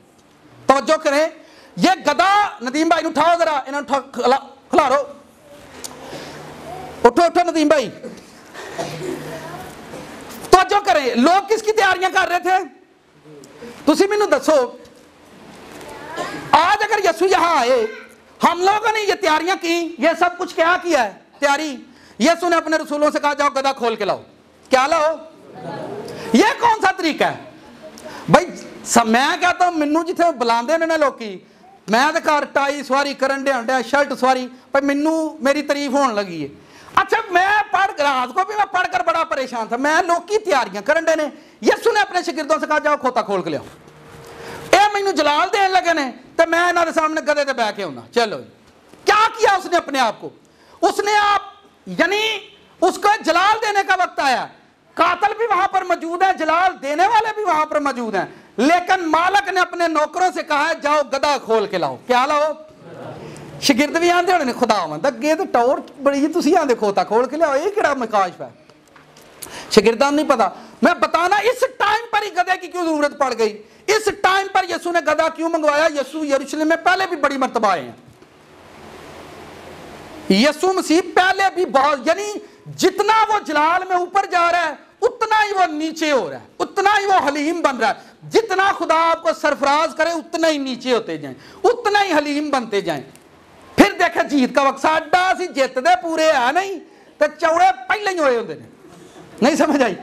तवज्जो करें, ये गधा, नदीम भाई उठाओ जरा, इन्होंने खिलारो, उठो उठो नदीम भाई। तवज्जो करें, लोग किसकी तैयारियां कर रहे थे? तुसी मैनू दसो, आज अगर यीशु यहां आए, हम लोगों ने ये तैयारियां की, ये सब कुछ क्या किया है? तैयारी। यीशु ने अपने रसूलों से कहा जाओ गधा खोल के लाओ। क्या लाओ? ये कौन सा तरीका है भाई? मैं कहता हूं मैनू जिथे बुलाते ने ना लोग, मैं तो घर टाई सवारी करन डे, शर्ट सवारी, पर मैनू मेरी तारीफ होने लगी है। अच्छा मैं पढ़ रात को भी मैं पढ़कर बड़ा परेशान था, मैं लोग की तैयारियां करन डे ने। यीशु ने अपने शागिर्दों से कहा जाओ खोता खोल के लाओ। ये मैनू जलाल देन लगे ने, तो मैं इन्होंने सामने गधे से बह के आऊंगा। चलो क्या किया उसने अपने आप को? उसने आप यानी उसको जलाल देने का वक्त आया। कातिल भी वहां पर मौजूद है, जलाल देने वाले भी वहां पर मौजूद हैं, लेकिन मालिक ने अपने नौकरों से कहा है जाओ गधा खोल के लाओ। क्या लाओ? शागिर्द भी आंदे होने खुदावंद अगे तो टौर बड़ी, तुसी आंदे खोता खोल के लाओ, ये केड़ा मकाश है? शागिर्दां नहीं पता। मैं बताना इस टाइम पर ही गधे की क्यों जरूरत पड़ गई, इस टाइम पर यीशु ने गधा क्यों मंगवाया? यीशु यरूशलेम में पहले भी बड़ी मर्तबा आए हैं। यीशु मसीह पहले भी बहुत, यानी जितना वो जलाल में ऊपर जा रहा है उतना ही वो नीचे हो रहा है, उतना ही वो हलीम बन रहा है। जितना खुदा आपको सरफराज करे उतना ही नीचे होते जाएं, उतना ही हलीम बनते जाएं। फिर देखे जीत का वक्त साडा असीं जितदे पूरे है नहीं तो चौड़े पहले ही होए होंदे ने। नहीं समझ आई?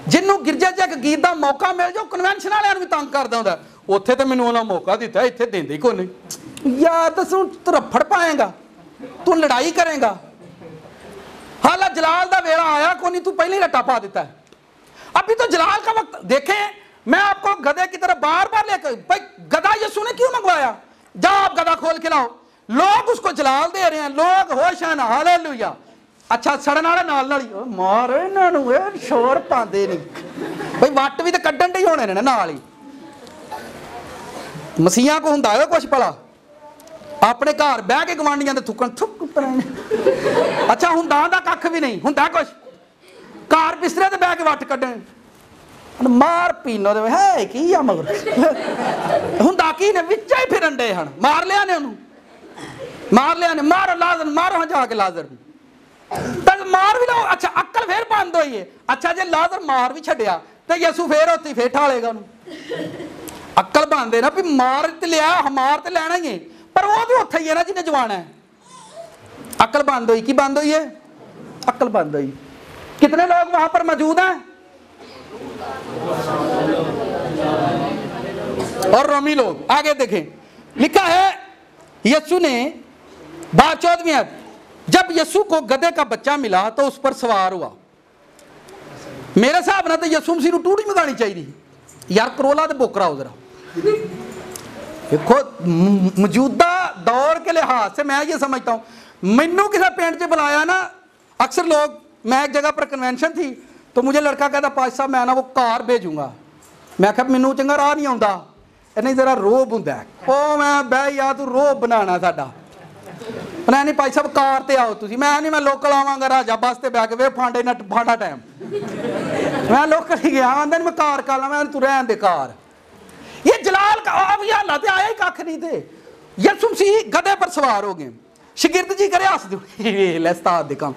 जिन्हों गिरजे च एक गीत का मौका मिल जाओ कन्वेंशन वालियां नूं भी तंग करदा हुंदा, उत्थे ते मैनूं उन्हां मौका दिता, इत्थे देंदे ही कोई नहीं। यार तू तरफड़ पाएगा, तू लड़ाई करेगा। हाल जलाल का वेला आया को नहीं, तू पहले ही रट्टा पा देता है। अभी तो जलाल का वक्त देखें। मैं आपको गधे की तरफ बार बार लेकर, भाई गधा यीशु ने क्यों मंगवाया? जाओ आप गधा खोल के लाओ। लोग उसको जलाल दे रहे हैं, लोग होशाना हालेलुया। अच्छा सड़न वाले नाल मार इन्होंने शोर पाते नहीं भाई, वट भी तो कड्डन ही होने ने नाल ही। मसीहा को हुंदा है कुछ भला? अपने घर बह के गवांडियां दे थुकन थुक। अच्छा हुंदा दा कख भी नहीं, हुंदा कुछ कार बिस्तरे ते बह के वट कड्ढन मार पीनो दे है की आ मगर हुंदा की ने विच ही फिरन डे हन मार लिया ने उन्होंने मार लिया ने मारो लाजर मारो हाँ जाके लाजर तक मार भी लो अच्छा अक्ल फिर बंद हुई है अच्छा जे लाजर मार भी छड़िया तो यसू फिर होती फिर ठालेगा अक्ल बंद है ना भी मार तो लिया मार तो लेना ही है पर वो भी उत्थे ही है ना जिन्हें जवाना है अक्ल बंद हुई की बंद हुई है अक्ल बंद हुई कितने लोग वहां पर मौजूद हैं और रोमी लोग आगे देखें लिखा है यीशु ने 14वीं आयत जब यीशु को गधे का बच्चा मिला तो उस पर सवार हुआ मेरे हिसाब ना तो यीशु मसीह को टूटी मंगानी चाहिए यार करोला तो बोकरा हो जरा देखो मौजूदा दौर के लिहाज से मैं ये समझता हूं मैनू किसी पिंड च बुलाया ना अक्सर लोग मैं एक जगह पर कन्वेंशन थी तो मुझे लड़का कहता पाज साहब मैं ना वो कार भेजूंगा मैं क्या मैनू चंगा राह नहीं आता नहीं जरा रोब होंगे ओ मैं बह यार तू रोब बनाना साडा नहीं भाई साहब कार ते आओ तुसी मैं नहीं मैं लोकल आवांगा राजा बस ते बैठ के वे फांडे ना फांडा टाइम मैं लोकल ही गया आंदा मैं कार कर ला मैं तू रहन दे कार ये जलाल का अब ये हालात आया ही कख नहीं थे यीशु मसीह गधे पर सवार हो गए शागिर्द जी करे हस दो ले उस्ताद दे काम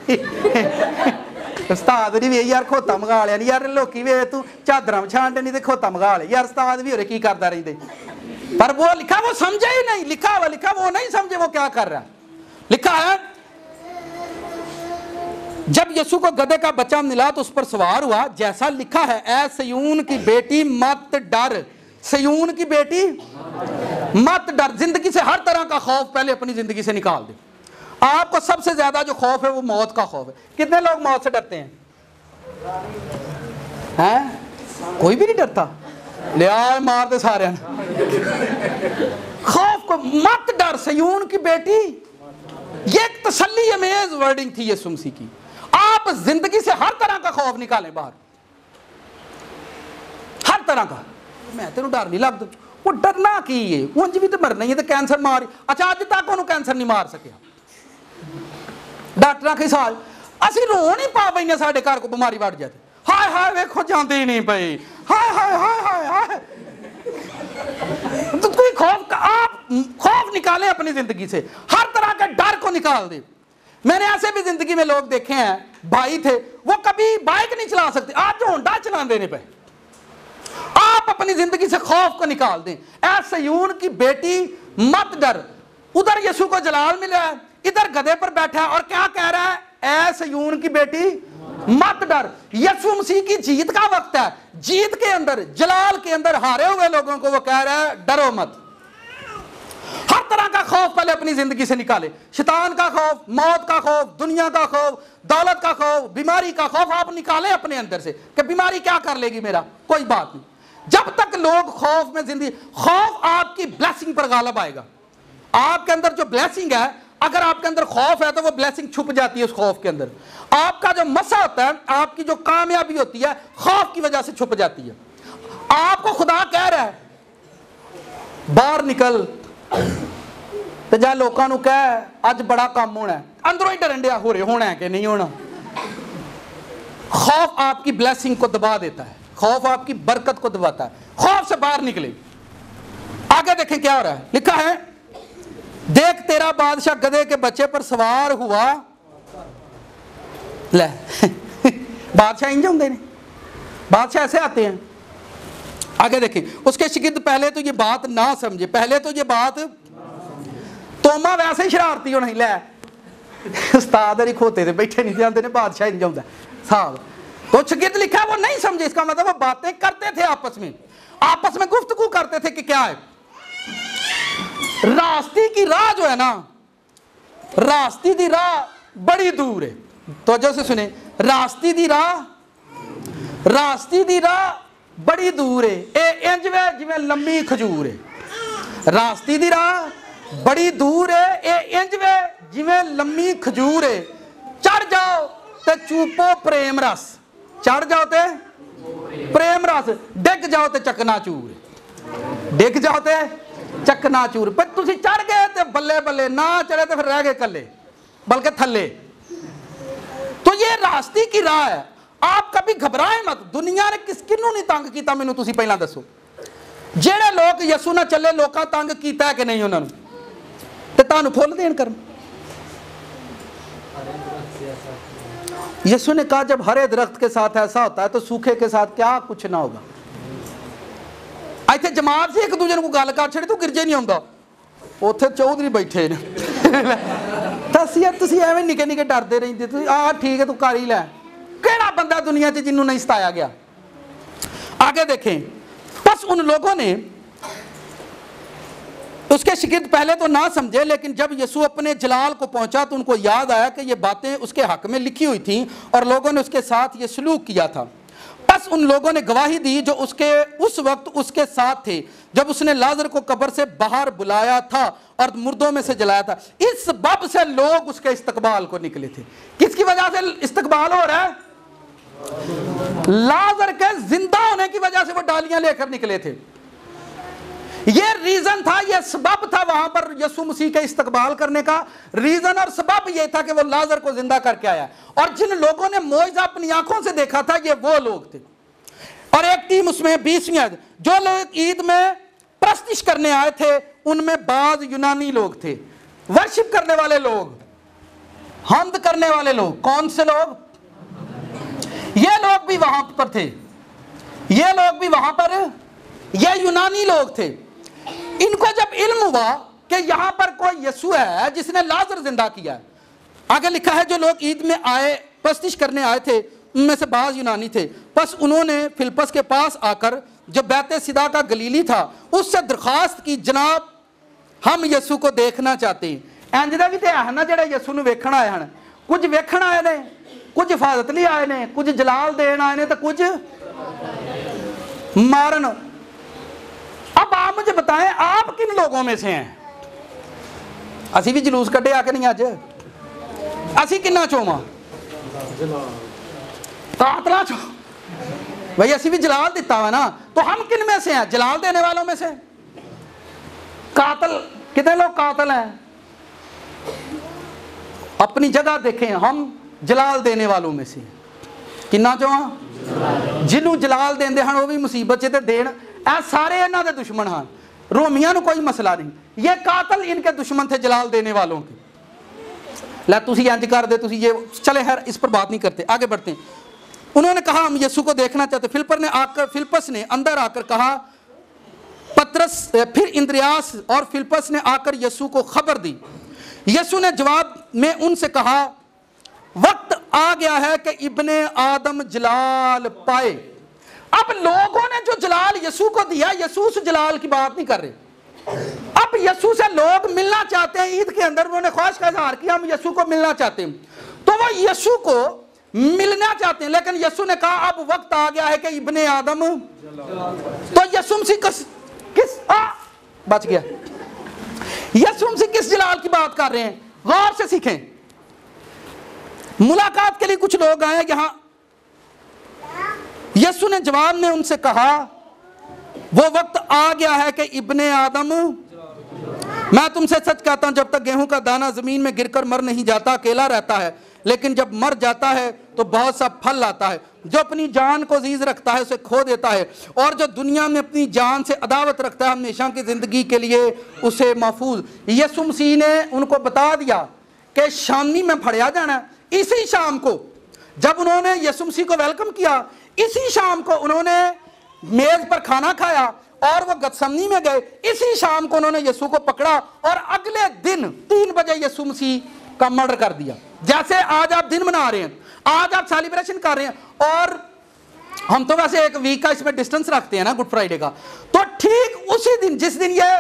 उस्ताद नहीं वे यार खोता मंगा लिया यार लोकी वे तू चादर विछाण नहीं तो खोता मंगा ले यार उस्ताद भी होरे की करदा रहिंदे पर वो लिखा वो समझे ही नहीं लिखा वो नहीं समझे वो क्या कर रहा है लिखा है जब यीशु को गधे का बच्चा मिला तो उस पर सवार हुआ जैसा लिखा है ऐ सयून की बेटी मत डर सयून की बेटी मत डर जिंदगी से हर तरह का खौफ पहले अपनी जिंदगी से निकाल दे आपको सबसे ज्यादा जो खौफ है वो मौत का खौफ है कितने लोग मौत से डरते हैं कोई भी नहीं डरता लिया मार दे सारे खौफ को मत डर सयून की बेटी ये एक तसल्ली अमेज वर्डिंग थी यीशु मसीह की आप जिंदगी से हर तरह का खौफ निकालें बाहर हर तरह का मैं तेन डर नहीं लगता वो डरना की है उंज भी तो मरना ही है तो कैंसर मार अच्छा अज तक उन्होंने कैंसर नहीं मार सकिया डॉक्टर की साल असं रो नहीं पा पाइया साढ़े घर को बीमारी बढ़ जाती हाय हाय वेखो जाते ही नहीं पई हाय हाय हाय हाय हाय तो कोई खौफ आप खौफ निकाले अपनी जिंदगी से हर तरह के डर को निकाल दे मैंने ऐसे भी जिंदगी में लोग देखे हैं भाई थे वो कभी बाइक नहीं चला सकते आज जो होंडा चला देने पे आप अपनी जिंदगी से खौफ को निकाल दें ऐ सयून की बेटी मत डर उधर यीशु को जलाल मिला है इधर गधे पर बैठा है और क्या कह रहा है ऐ सयून की बेटी मत डर यीशु मसीह की जीत का वक्त है जीत के अंदर जलाल के अंदर हारे हुए लोगों को वो कह रहा है डरो मत हर तरह का खौफ पहले अपनी जिंदगी से निकाले शैतान का खौफ मौत का खौफ दुनिया का खौफ दौलत का खौफ बीमारी का खौफ आप निकाले अपने अंदर से कि बीमारी क्या कर लेगी मेरा कोई बात नहीं जब तक लोग खौफ में जिंदगी खौफ आपकी ब्लेसिंग पर गालिब आएगा आपके अंदर जो ब्लेसिंग है अगर आपके अंदर खौफ है तो वो ब्लेसिंग छुप जाती है उस खौफ के अंदर आपका जो मसा होता है आपकी जो कामयाबी होती है खौफ की वजह से छुप जाती है आपको खुदा कह रहा है बाहर निकल तो जा लोगों को कह अज बड़ा काम होना है अंदरों ही डरन दिया हो रहे होना है कि नहीं होना खौफ आपकी ब्लेसिंग को दबा देता है खौफ आपकी बरकत को दबाता है खौफ से बाहर निकले आगे देखें क्या हो रहा है लिखा है देख तेरा बादशाह गधे के बच्चे पर सवार हुआ ले बादशाह इंज होंगे ने बादशाह ऐसे आते हैं आगे देखें उसके शागिर्द पहले तो ये बात ना समझे पहले तो ये बात तोमा वैसे ही शरारती होना ही लै उस्ताद अरे खोते थे बैठे नहीं जाते ने बादशाह इंज होंगे साहब तो शागिर्द लिखा वो नहीं समझे इसका मतलब वो बातें करते थे आपस में गुफ्तगू करते थे कि क्या है रास्ते की राह जो है ना रास्ते की राह बड़ी दूर है तो जैसे सुने रास्ते की राह बड़ी दूर है ए इंज वे जिवें लंबी खजूर है रास्ते की राह बड़ी दूर है ए इंज वे जिवें लंबी खजूर है चढ़ जाओ ते चूपो प्रेम रस चढ़ जाओ ते प्रेम रस डिग जाओ ते चकनाचूर डिग जाओ ते चकनाचूर पर तुसी चढ़ गए तो बल्ले बल्ले ना चढ़े तो फिर रह गए कल्ले बल्कि थल्ले तो ये रास्ते की राह है आप कभी घबराए मत। दुनिया ने किनू नहीं तंग किया, मैनू तुसी पहला दसो। जेड़े लोग यसू ना चले लोकां तंग किया है कि नहीं उन्होंने, ते तुहानू फुल देन करन। यसू ने कहा जब हरे दरख्त के साथ ऐसा होता है तो सूखे के साथ क्या कुछ ना होगा। इतने जमात से एक दूजे को गल कर छड़ी, तू गिरजे नहीं आउंदा, उत्थे चौधरी बैठे ने दस यार तुसीं एवें निके निके डरदे रहिंदे, तुसीं आ ठीक है तू कर ही लै। केड़ा बंदा दुनिया च जिन्हों नहीं सताया गया। आगे देखें, बस उन लोगों ने उसके शिगिर्द पहले तो ना समझे, लेकिन जब यीशु अपने जलाल को पहुंचा तो उनको याद आया कि ये बातें उसके हक में लिखी हुई थी और लोगों ने उसके साथ ये सलूक किया था। बस उन लोगों ने गवाही दी जो उस वक्त उसके साथ थे जब उसने लाजर को कब्र से बाहर बुलाया था और मुर्दों में से जलाया था। इस सबब से लोग उसके इस्तकबाल को निकले थे। किसकी वजह से इस्तकबाल हो रहा है? लाजर के जिंदा होने की वजह से वो डालियां लेकर निकले थे। ये रीजन था, ये सबब था वहां पर यीशु मसीह के इस्तकबाल करने का। रीजन और सबब ये था कि वो लाजर को जिंदा करके आया, और जिन लोगों ने मौजज़ा अपनी आंखों से देखा था ये वो लोग थे। और एक टीम उसमें 20वीं आयत, जो लोग ईद में प्रस्तिश करने आए थे उनमें बाज यूनानी लोग थे, वर्शिप करने वाले लोग, हम्द करने वाले लोग। कौन से लोग? ये लोग भी वहां पर थे, ये लोग भी वहां पर, ये यूनानी लोग थे। इनको जब इल्म हुआ कि यहां पर कोई यीशु है जिसने लाजर जिंदा किया, आगे लिखा है जो लोग ईद में आए प्रस्तिश करने आए थे उनमें से बाज यूनानी थे। बस उन्होंने फिलिप्पस के पास आकर जो बैतसैदा का गलीली था उससे दरखास्त की, जनाब हम यीशु को देखना चाहते हैं। इंज दा भी ते है ना जेड़े यीशु नूं वेखण आए हैं, कुछ वेखण आए ने, कुछ हिफाजत लई आए ने, कुछ जलाल देण आए ने, तो कुछ मारन। अब आप मुझे बताएं आप किन लोगों में से हैं? असी भी जुलूस कटे आके नहीं, अज असी किन्ना चोवा कातला चो भाई, असी भी जलाल दिता हुआ ना, तो हम किन में से हैं? जलाल देने वालों में से। कातल, कितने लोग कातल हैं? अपनी जगह देखें, हम जलाल देने वालों में से किन्ना चोवा। जिन्हों जलाल देंदे हैं वो भी मुसीबत च ते देन, ऐ सारे इन्हां दे दुश्मन हैं। रोमियां नूं कोई मसला नहीं, ये कातल इनके दुश्मन थे जलाल देने वालों के। लै तुसी इंज कर दे, तुसी ये चले खैर इस पर बात नहीं करते, आगे बढ़ते हैं। उन्होंने कहा हम यीशु को देखना चाहते। फिलिप्पस ने अंदर आकर कहा, पतरस फिर इंद्रियास और फिलिप्पस ने आकर यीशु को खबर दी। यीशु ने जवाब में उनसे कहा, वक्त आ गया है कि इब्ने आदम जलाल पाए। अब लोगों ने जो जलाल यीशु को दिया, यीशु उस जलाल की बात नहीं कर रहे। अब यीशु से लोग मिलना चाहते हैं, ईद के अंदर उन्होंने ख्वाहिश का इजहार किया हम यीशु को मिलना चाहते हैं, तो वो यीशु को मिलना चाहते हैं। लेकिन यीशु ने कहा अब वक्त आ गया है कि इब्ने आदम, तो यीशु मसीह किस बच गया, यीशु मसीह किस जलाल की बात कर रहे हैं? गौर से सीखें। मुलाकात के लिए कुछ लोग आए यहां। यीशु ने जवाब में उनसे कहा, वो वक्त आ गया है कि इब्ने आदम, मैं तुमसे सच कहता हूं जब तक गेहूं का दाना जमीन में गिरकर मर नहीं जाता अकेला रहता है, लेकिन जब मर जाता है तो बहुत सा फल लाता है। जो अपनी जान को अजीज रखता है उसे खो देता है, और जो दुनिया में अपनी जान से अदावत रखता है हमेशा की जिंदगी के लिए उसे महफूज। यीशु मसीह ने उनको बता दिया कि शामी में फड़या जाना। इसी शाम को जब उन्होंने यीशु मसीह को वेलकम किया, इसी शाम को उन्होंने मेज पर खाना खाया और वो गतसमनी में गए। इसी शाम को उन्होंने यीशु को पकड़ा और अगले दिन 3 बजे यीशु मसीह का मर्डर कर दिया। जैसे आज आप दिन मना रहे हैं, आज आप सेलिब्रेशन कर रहे हैं, और हम तो वैसे एक वीक का इसमें डिस्टेंस रखते हैं ना गुड फ्राइडे का, तो ठीक उसी दिन जिस दिन ये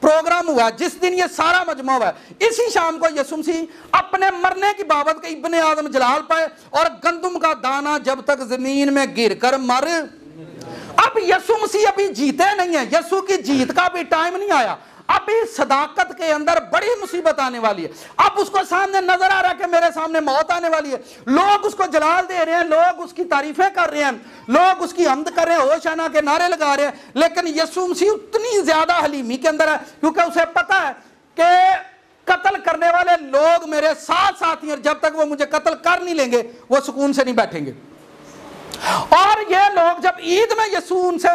प्रोग्राम हुआ, जिस दिन ये सारा मजमा हुआ, इसी शाम को यीशु मसीह अपने मरने की बाबत के इब्ने आदम जलाल पाए, और गंदम का दाना जब तक जमीन में गिर कर मर। अब यीशु मसीह अभी जीते नहीं है, यीशु की जीत का भी टाइम नहीं आया। अभी सदाकत के अंदर बड़ी मुसीबत आने वाली है। अब उसको सामने नजर आ रहा है कि मेरे सामने मौत आने वाली है। लोग उसको जलाल दे रहे हैं, लोग उसकी तारीफें कर रहे हैं, लोग उसकी हम्द कर रहे हैं, होशाना के नारे लगा रहे हैं, लेकिन यीशु मसीह उतनी ज्यादा हलीमी के अंदर है क्योंकि उसे पता है कि कत्ल करने वाले लोग मेरे साथ साथ हैं, जब तक वो मुझे कत्ल कर नहीं लेंगे वो सुकून से नहीं बैठेंगे। और ये लोग जब ईद में यीशु उनसे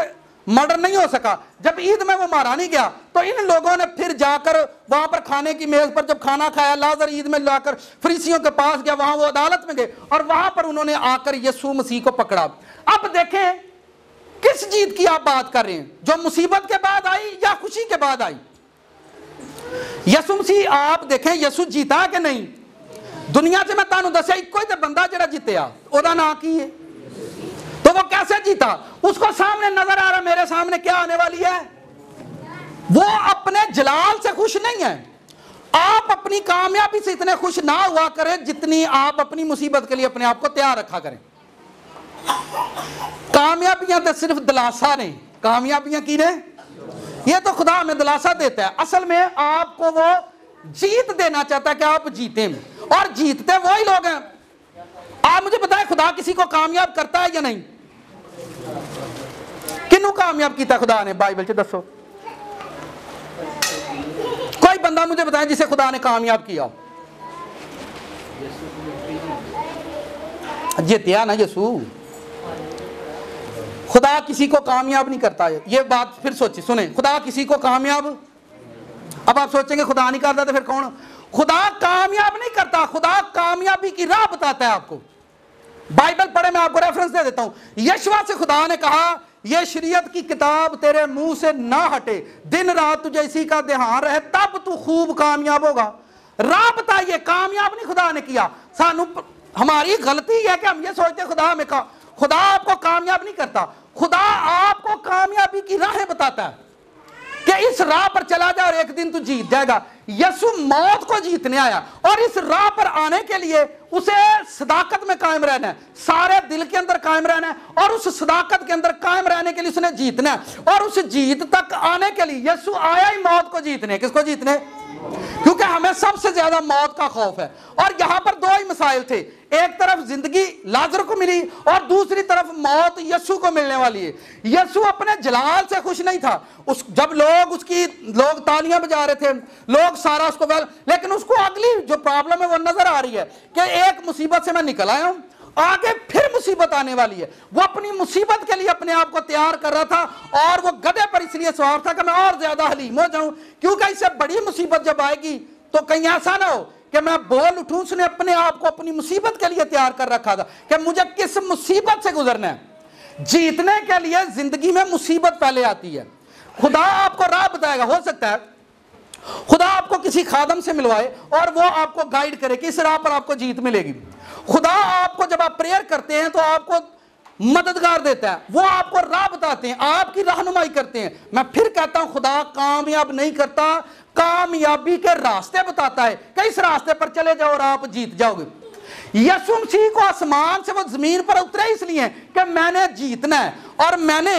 मर्डर नहीं हो सका, जब ईद में वो मारा नहीं गया, तो इन लोगों ने फिर जाकर वहां पर खाने की मेज पर जब खाना खाया, लाजर ईद में लाकर फरीसियों के पास गया, वहां वो अदालत में गए और वहां पर उन्होंने आकर यीशु मसीह को पकड़ा। अब देखें किस जीत की आप बात कर रहे हैं, जो मुसीबत के बाद आई या खुशी के बाद आई? यीशु मसीह आप देखें यीशु जीता कि नहीं? दुनिया से मैं तानू दसिया इको ही बंदा जरा जीतया, ओदा नाम की है, तो वो कैसे जीता? उसको सामने नजर आ रहा मेरे सामने क्या आने वाली है, वो अपने जलाल से खुश नहीं है। आप अपनी कामयाबी से इतने खुश ना हुआ करें जितनी आप अपनी मुसीबत के लिए अपने आप को तैयार रखा करें। कामयाबियां तो सिर्फ दिलासा ने, कामयाबियां की ने, ये तो खुदा हमें दिलासा देता है। असल में आपको वो जीत देना चाहता है कि आप जीते, और जीतते वही लोग हैं। आप मुझे बताएं खुदा किसी को कामयाब करता है या नहीं? किन्नू कामयाब किया खुदा ने बाइबल च दसो, कोई बंदा मुझे बताएं जिसे खुदा ने कामयाब किया। जितया ना यीशु, खुदा किसी को कामयाब नहीं करता है। ये बात फिर सोचिए, सुने, खुदा किसी को कामयाब, अब आप सोचेंगे खुदा नहीं करता तो फिर कौन? खुदा कामयाब नहीं करता, खुदा कामयाबी की राह बताता है आपको। बाइबल पढ़े, मैं आपको रेफरेंस दे देता हूं। यशवा से खुदा ने कहा ये शरीयत की किताब तेरे मुंह से ना हटे, दिन रात तुझे इसी का ध्यान रहे, तब तू खूब कामयाब होगा। राह बताइए, कामयाब नहीं खुदा ने किया। सानू हमारी गलती है कि हम ये सोचते खुदा हमें खुदा आपको कामयाब नहीं करता, खुदा आपको कामयाबी की राहें बताता है कि इस राह पर चला जा और एक दिन तू जीत जाएगा। यीशु मौत को जीतने आया और इस राह पर आने के लिए उसे सदाकत में कायम रहना है, सारे दिल के अंदर कायम रहना है, और उस सदाकत के अंदर कायम रहने के लिए उसने जीतना है। और उस जीत तक आने के लिए यीशु आया ही मौत को जीतने। किसको जीतने? क्योंकि हमें सबसे ज्यादा मौत का खौफ है। और यहां पर दो ही मसाइल थे, एक तरफ जिंदगी लाजर को मिली और दूसरी तरफ मौत यीशु को मिलने वाली है। यीशु अपने जलाल से खुश नहीं था। जब लोग तालियां बजा रहे थे, लोग सारा उसको लेकिन उसको अगली जो प्रॉब्लम है वो नजर आ रही है कि एक मुसीबत से मैं निकल आया हूं, आगे फिर मुसीबत आने वाली है। वो अपनी मुसीबत के लिए अपने आप को तैयार कर रहा था और वो गधे पर इसलिए सवार था कि मैं और ज्यादा हलीम हो जाऊं, क्योंकि इससे बड़ी मुसीबत जब आएगी तो कहीं ऐसा ना हो कि मैं बोल उठूं। उसने अपने आप को अपनी मुसीबत के लिए तैयार कर रखा था कि मुझे किस मुसीबत से गुजरना है। जीतने के लिए जिंदगी में मुसीबत पहले आती है। खुदा आपको राह बताएगा। हो सकता है खुदा आपको किसी खादम से मिलवाए और वो आपको गाइड करे कि इस राह पर आपको जीत मिलेगी। खुदा आपको जब आप प्रेयर करते हैं तो आपको मददगार देता है, वो आपको राह बताते हैं, आपकी रहनुमाई करते हैं। मैं फिर कहता हूं खुदा कामयाब नहीं करता, कामयाबी के रास्ते बताता है कि इस रास्ते पर चले जाओ और आप जीत जाओगे। यीशु मसीह को आसमान से वो जमीन पर उतरे इसलिए कि मैंने जीतना है, और मैंने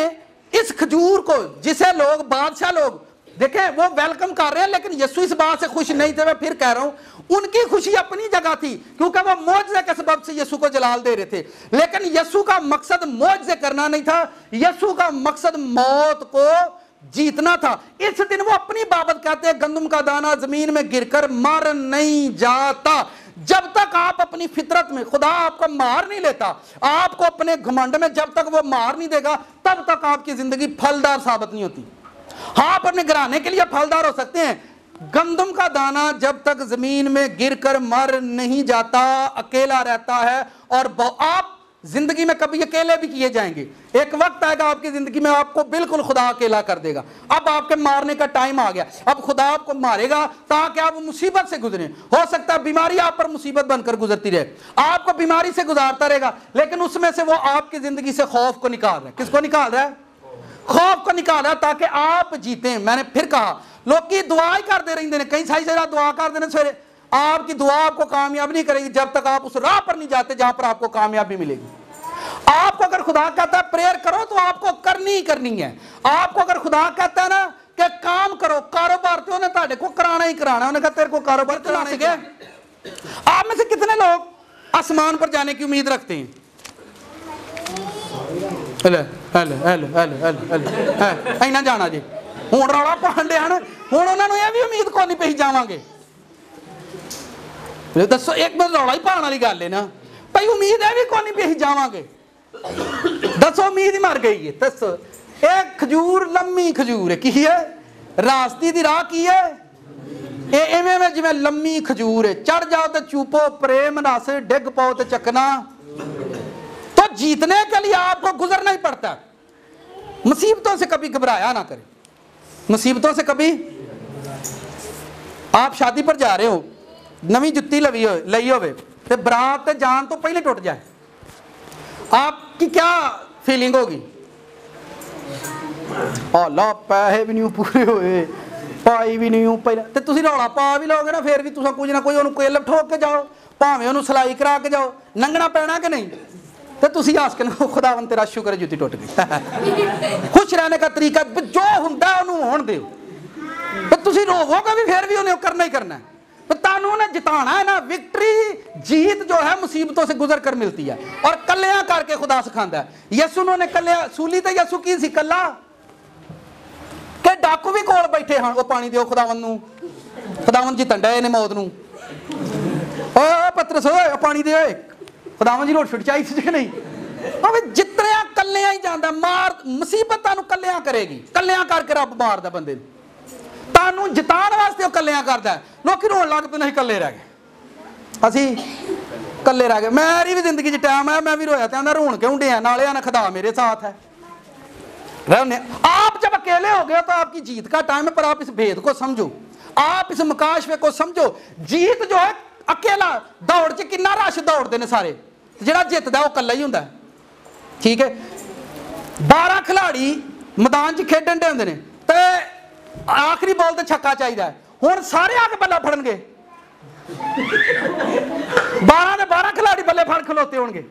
इस खजूर को जिसे लोग बादशाह लोग देखें वो वेलकम कर रहे हैं, लेकिन यीशु इस बात से खुश नहीं थे। मैं फिर कह रहा हूं उनकी खुशी अपनी जगह थी क्योंकि वो मौजज़े के सबब से यीशु को जलाल दे रहे थे, लेकिन यीशु का मकसद मौजज़े करना नहीं था, यीशु का मकसद मौत को जीतना था। इस दिन वो अपनी बाबत कहते हैं गंदम का दाना जमीन में गिरकर मर नहीं जाता। जब तक आप अपनी फितरत में, खुदा आपको मार नहीं लेता, आपको अपने घमंड में जब तक वो मार नहीं देगा तब तक आपकी जिंदगी फलदार साबित नहीं होती। हाँ, आप अपने घराने के लिए फलदार हो सकते हैं। गंदम का दाना जब तक जमीन में गिरकर मर नहीं जाता अकेला रहता है, और आप जिंदगी में कभी अकेले भी किए जाएंगे। एक वक्त आएगा आपकी जिंदगी में आपको बिल्कुल खुदा अकेला कर देगा। अब आपके मारने का टाइम आ गया, अब खुदा आपको मारेगा ताकि आप मुसीबत से गुजरें। हो सकता है बीमारी आप पर मुसीबत बनकर गुजरती रहे, आपको बीमारी से गुजारता रहेगा, लेकिन उसमें से वो आपकी जिंदगी से खौफ को निकाल रहा है। किसको निकाल रहा है? खौफ को निकाल रहा है ताकि आप जीतें। मैंने फिर कहा लोग की दुआएं कर दे रही, कई सारी जगह दुआ कर देने सवेरे, आपकी दुआ आपको कामयाब नहीं करेगी जब तक आप उस राह पर नहीं जाते जहां पर आपको कामयाबी मिलेगी। आपको अगर खुदा कहता है प्रेयर करो तो आपको करनी ही करनी है। आपको अगर खुदा कहता है ना कि काम करो, कारोबार तो उन्हें ताड़े को कराना ही कराना, उन्हें कहते तेरे को कारोबार चलाने के। आप में से कितने लोग आसमान पर जाने की उम्मीद रखते हैं? इना जाना जी हूँ रौला पांडे हैं, हूँ उन्होंने यह भी उम्मीद को नहीं पही जावांगे। दसो एक बार रौला ही पाने वाली गल है ना भाई, उम्मीद है भी को नहीं पही जावांगे। दसो उम्मीद ही मर गई है। दसो एक खजूर लम्मी खजूर है की है रास्ते दी राह की है इवें जिवें लम्मी खजूर है चढ़ जाओ तो चूपो प्रेम नस डिग पाओ तो चकना। तो जीतने के लिए आपको गुजरना ही पड़ता है। मुसीबतों से कभी घबराया ना करें, मुसीबतों से कभी। आप शादी पर जा रहे हो नवी जुत्ती लई होवे ते बरात जान तो पहले टुट जाए आपकी क्या फीलिंग होगी? अल्लाह पैसे भी नहीं पूरे होए पाई भी नहीं पहले तो तुम रौला पा भी लोगे ना फिर भी तुम कुछ ना कोई उन्होंने कोयल ठोक के जाओ भावें उन्होंने सिलाई करा के जाओ लंघना पैना कि नहीं तो तुम हस के खुदावन तेरा शुक्र जुत्ती टुट गई। खुश रहने का तरीका जो होंदा उन्होंने होने दो तो तुम रोवोगे भी फिर भी उन्हें करना ही करना है। तो तानू ने जिताना है ना। विक्ट्री जीत जो है मुसीबतों से गुजर कर मिलती है और कलियां करके खुदा सिखाता है। यसू ने कलिया सूली ते यसू की सी कला के डाकू भी कोल बैठे हैं वो पानी दियो खुदावन नू खुदावन जितन डे ने मौत नू ओ पतरस ओए पानी दे खुदावन जी रोट छुट चाहिए कि नहीं अबे जितने कलियां ही जाता मार मुसीबत तानू कलियां करेगी कलियां करके रब मारदा बंदे नू तानू जितान वास्ते वो कलियां करता है। लोग रोन लग पे नहीं कले रह गए असी कले रह गए। मेरी भी जिंदगी च टाइम है मैं भी रोया था रोन क्यों डे नाले आना खुदा मेरे साथ है रहने। आप जब अकेले हो गए तो आपकी जीत का टाइम है पर आप इस भेद को समझो आप इस मुकाशफे को समझो। जीत जो है अकेला दौड़ च कितना रश दौड़ते हैं सारे जिहड़ा जितदा वो कला ही हुंदा है ठीक है। 12 खिलाड़ी मैदान च खेडन दे हुंदे ने ते आखिरी बॉल ते छक्का चाहिए हुण सारे आके बल्ला फड़नगे 12 दे 12 खिलाड़ी बल्ले फड़ खलोते होणगे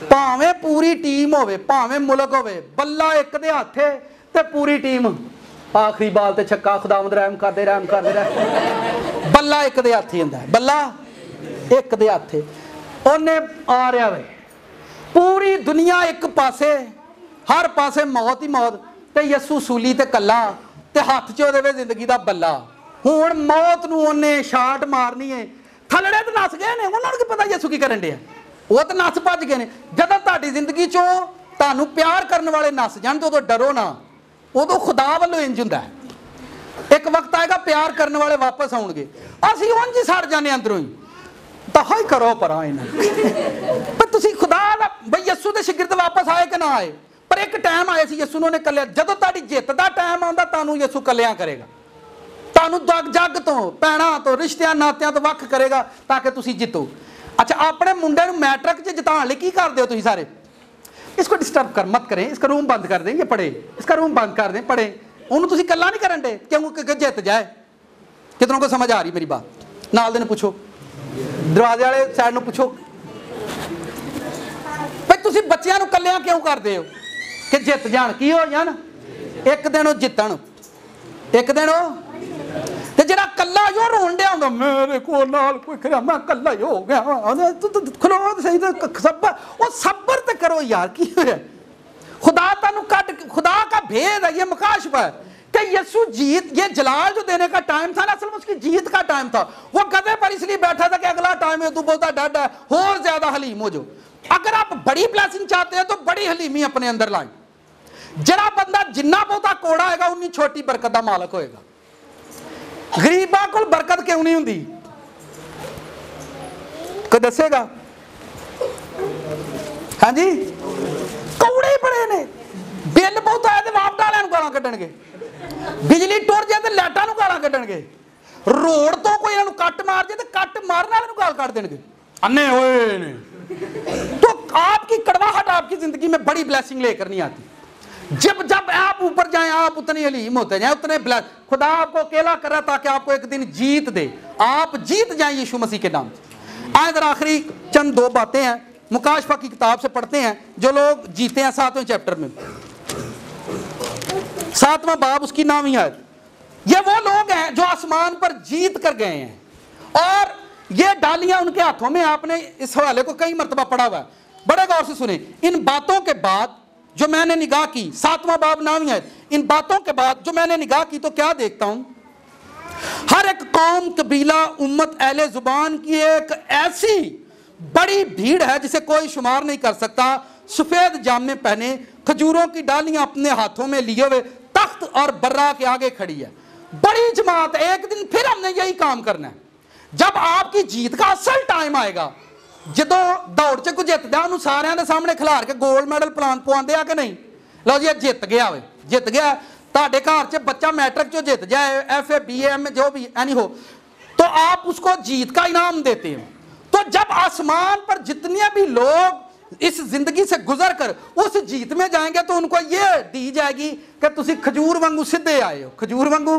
भावें पूरी टीम होवे भावें मुल्क होवे बल्ला एक दे हत्थ है ते पूरी टीम आखिरी बॉल ते छक्का खुदावंद रहम करदे बल्ला एक दे हत्थ ही हुंदा बल्ला एक दे हत्थ ओने आ रहा वे पूरी दुनिया एक पासे हर पासे मौत ही मौत ते यसू सूली ते कला ते हत्थ च ओहदे जिंदगी दा बल्ला। हुण मौत नूं ओने शाट मारनी है थलड़े ते नस गए ने उन्हां नूं की पता यसू की करन दिया वो तो नस भज गए ने। जदों तुहाडी जिंदगी चों तुहानूं प्यार करने वाले नस जाण तो उदों डरो ना उदों खुदा वल्लों इंज हुंदा है। एक वक्त आएगा प्यार करने वाले वापस आउणगे असीं उंज ही सड़ जाने अंदरों ही तो हाई करो पर पर तुसीं खुदा दा बई यसू दे शिगिरद वापस आए कि ना आए पर एक टाइम आया सी यसू ने कलिया जदों तुहाडी जित दा टाइम आउंदा तुहानूं यसू कलियां करेगा तुहानूं जग तो भैणां तो रिश्तियां नातियां तो वख करेगा ताकि तुसीं जितो। अच्छा अपने मुंडे नूं मैट्रिक च जिताउण लई की करदे हो तुसीं सारे इसको डिस्टर्ब कर मत करें इसका रूम बंद कर दें ये पढ़े इसका रूम बंद कर दें पढ़े उन्होंने तुसीं कल्ला नहीं करन दे क्योंकि जित जाए। कितनों को समझ आ रही मेरी बात नाल दे नूं पुछो दरवाजे वाले साइड नूं पुछो भाई तुसीं बच्चियां नूं कल्लियां क्यों करदे हो कि जित जाण की हो जाण एक दिन वो जितण एक दिन वो ते जिहड़ा कल्ला जो रोन डया हुंदा मेरे कोल नाल कोई खड़ा मैं कल्ला ही हो गया तू खलो सही तो सबर वो सबर ते करो यार की होया खुदा तानू कट खुदा का भेद है ये मुकाशफा है कि यसू जीत ये जलाल जो देने का टाइम था ना असल में उसकी जीत का टाइम था। वो गधे पर इसलिए बैठा था कि अगला टाइम है तू बोलता डड है और ज्यादा हलीम हो जाओ। अगर आप बड़ी ब्लेसिंग चाहते हैं तो बड़ी हलीमी अपने अंदर लाएं। जरा बंदा जिन्ना बहुता कोड़ा होगा उन्नी छोटी बरकत का मालक होएगा। गरीबां कोल बरकत क्यों नहीं हुंदी कोई दसेगा? हाँ जी कौड़े बड़े ने बिल बहुत आए तो वाप डालियां नूं गालां कड्डणगे बिजली टुर जाए तो लाइटां नूं गालां कड्डणगे रोड तो कोई इन्हां नूं कट मार जाए तो कट मारने वाले नूं गाल कट देणगे अन्ने होए ने। तो आपकी कड़वाहट आपकी जिंदगी में बड़ी ब्लेसिंग लेकर नहीं आती। जब जब आप ऊपर जाएं आप उतने हलीम होते जाएं उतने ब्लेस खुदा आपको अकेला कर रहा ताकि आपको एक दिन जीत दे आप जीत जाएं यीशु मसीह के नाम से। आए इधर आखिरी चंद 2 बातें हैं मुकाशफा की किताब से पढ़ते हैं जो लोग जीते हैं 7वें चैप्टर में 7वां बाब उसकी 9वीं आयत। ये वो लोग हैं जो आसमान पर जीत कर गए हैं और ये डालियां उनके हाथों में। आपने इस हवाले को कई मरतबा पढ़ा हुआ है बड़े गौर से सुने। इन बातों के बाद जो मैंने निगाह की 7वां बाब 9वीं आयत। इन बातों के बाद जो मैंने निगाह की तो क्या देखता हूं हर एक कौम कबीला उम्मत अहले जुबान की एक ऐसी बड़ी भीड़ है जिसे कोई शुमार नहीं कर सकता। सफेद जामे पहने, खजूरों की डालियां अपने हाथों में लिए हुए तख्त और बर्रा के आगे खड़ी है। बड़ी जमात, एक दिन फिर हमने यही काम करना है। जब आपकी जीत का असल टाइम आएगा, ਜਦੋਂ ਦੌੜ 'ਚ ਕੋਈ ਜਿੱਤਦਾ ਉਹਨੂੰ ਸਾਰਿਆਂ ਦੇ ਸਾਹਮਣੇ ਖਿਲਾਰ ਕੇ ਗੋਲਡ ਮੈਡਲ ਪਵਾਉਂਦੇ ਆ ਕਿ ਨਹੀਂ? ਲਓ ਜੀ, ਜਿੱਤ ਗਿਆ ਵੇ, ਜਿੱਤ गया। ਤੁਹਾਡੇ ਘਰ 'ਚ ਬੱਚਾ मैट्रिक 'ਚੋਂ जित जाए, FA BA MA जो भी एनी हो, तो आप उसको जीत का इनाम देते हैं। तो जब आसमान पर जितने भी लोग इस जिंदगी से गुजर कर उस जीत में जाएंगे तो उनको ये दी जाएगी कि तुसी खजूर वांगू सीधे आए हो। खजूर वांगू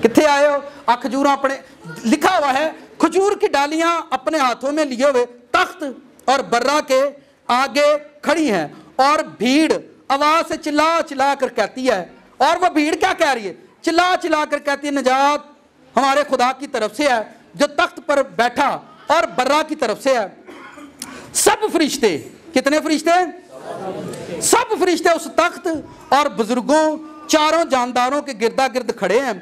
कितने आए हो? आ खजूर अपने लिखा हुआ है, खजूर की डालियां अपने हाथों में लिए हुए तख्त और बर्रा के आगे खड़ी हैं और भीड़ आवाज से चिल्ला चिल्ला कर कहती है। और वह भीड़ क्या कह रही है? चिल्ला चिल्ला कर कहती है, निजात हमारे खुदा की तरफ से है जो तख्त पर बैठा और बर्रा की तरफ से है। सब फरिश्ते, कितने फरिश्ते? सब फरिश्ते उस तख्त और बुजुर्गों चारों जानदारों के गिरदा गिर्द खड़े हैं।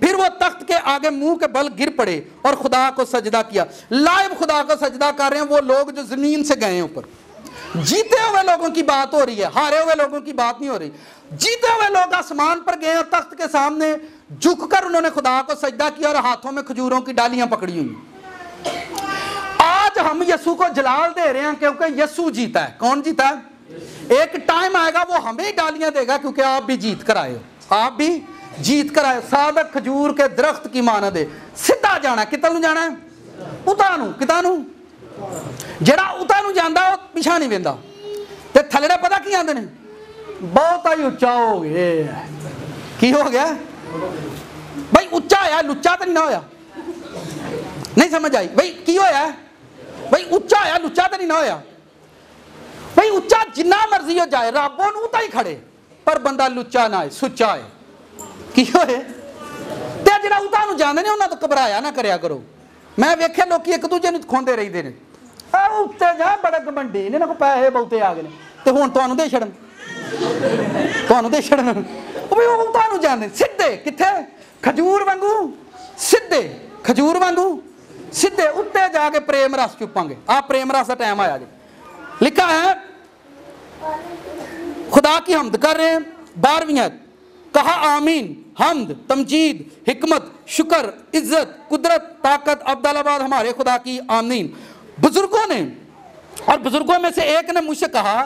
फिर वो तख्त के आगे मुंह के बल गिर पड़े और खुदा को सजदा किया। लाइव खुदा को सजदा कर रहे हैं वो लोग जो जमीन से गए हैं ऊपर। जीते हुए लोगों की बात हो रही है, हारे हुए लोगों की बात नहीं हो रही। जीते हुए लोग आसमान पर गए और तख्त के सामने झुककर उन्होंने खुदा को सजदा किया और हाथों में खजूरों की डालियां पकड़ी हुई। आज हम यीशु को जलाल दे रहे हैं क्योंकि यीशु जीता है। कौन जीता है? एक टाइम आएगा वो हमें ही डालियां देगा क्योंकि आप भी जीत कर आए हो, आप भी जीत कर आए। सादक खजूर के दरख्त की मानद है, सीधा जाना। कितना जाना है? उतानू। कितानू जेड़ा उतानू जांदा वो पिछा नहीं वेंदा। ते थलड़े पता की आंदे ने? बहुत ही उच्चा हो गया। की हो गया भाई? उच्चा होया, लुच्चा तो नहीं ना होया? नहीं समझ आई भाई? की होया भाई? उच्चा होया, लुच्चा तो नहीं ना होया भाई? उच्चा जिन्ना मर्जी हो जाए, रब्बों नूं तां ही खड़े, पर बंदा लुच्चा ना है, सुच्चा है। की होए ते जेड़ा उतानू जांदे ने उन्हां तो घबराया ना करया करो। मैं वेखे लोग एक दूजे नूं खोंदे रहिंदे ने, उत्ते जा बड़े घमंडी ने, इन्हां कोल पैसे बहुते आ गए ने ते हुण तुहानूं दे छड़न, तुहानूं दे छड़न। ਉਹ ਤੁਹਾਨੂੰ ਜਾਣਦੇ ਸਿੱਧੇ किथे? खजूर वांगू सीधे, खजूर वांगू सीधे। उत्ते जाके प्रेम रस चुपांगे। आ प्रेम रस का टाइम आया जी। लिखा है खुदा की हमद कर रहे हैं। 12वीं आयत, कहा आमीन, हमद, तमजीद, हिकमत, शुक्र, इज्जत, कुदरत, ताकत अब्दालाबाद हमारे खुदा की आमीन। बुजुर्गों ने, और बुजुर्गों में से एक ने मुझसे कहा,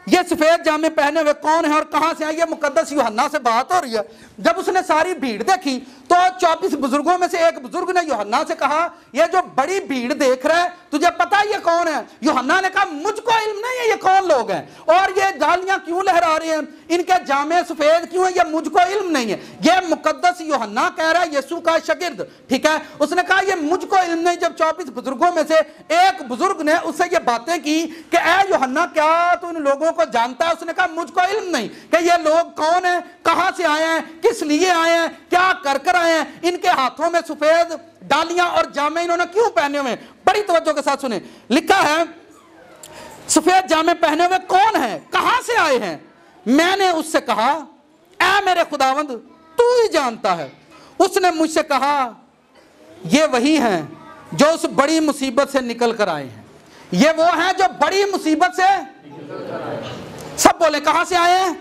ये सफेद जामे पहने हुए कौन है और कहां से आए? ये मुकद्दस यूहन्ना से बात हो रही है। जब उसने सारी भीड़ देखी तो 24 बुजुर्गों में से एक बुजुर्ग ने यूहन्ना से कहा, ये जो बड़ी भीड़ देख रहा है तुझे पता है ये कौन है? यूहन्ना ने कहा, मुझको इल्म नहीं है ये कौन लोग हैं और ये डालियां क्यों लहरा रहे हैं, इनके जामे सफेद क्यों है, ये मुझको इल्म नहीं है। ये मुकद्दस यूहन्ना कह रहा है, यीशु का शागिर्द, ठीक है। उसने कहा ये मुझको इल्म नहीं। जब 24 बुजुर्गों में से एक बुजुर्ग ने उससे ये बातें की कि ऐ यूहन्ना क्या तू इन लोगों को जानता है? उसने कहा मुझको इल्म नहीं कि ये लोग कौन है, कहां से आए हैं, किस लिए आए हैं, क्या कर कर आए हैं, इनके हाथों में सफेद डालियां और जामे इन्होंने क्यों पहने हुए? बड़ी तवज्जो के साथ सुने। लिखा है सफेद जामे पहने हुए कौन है, कहां से आए हैं? मैंने उससे कहा, ऐ मेरे खुदावंद तू ही जानता है। उसने मुझसे कहा, ये वही हैं जो उस बड़ी मुसीबत से निकल कर आए हैं। ये वो हैं जो बड़ी मुसीबत से, सब बोले कहां से आए हैं?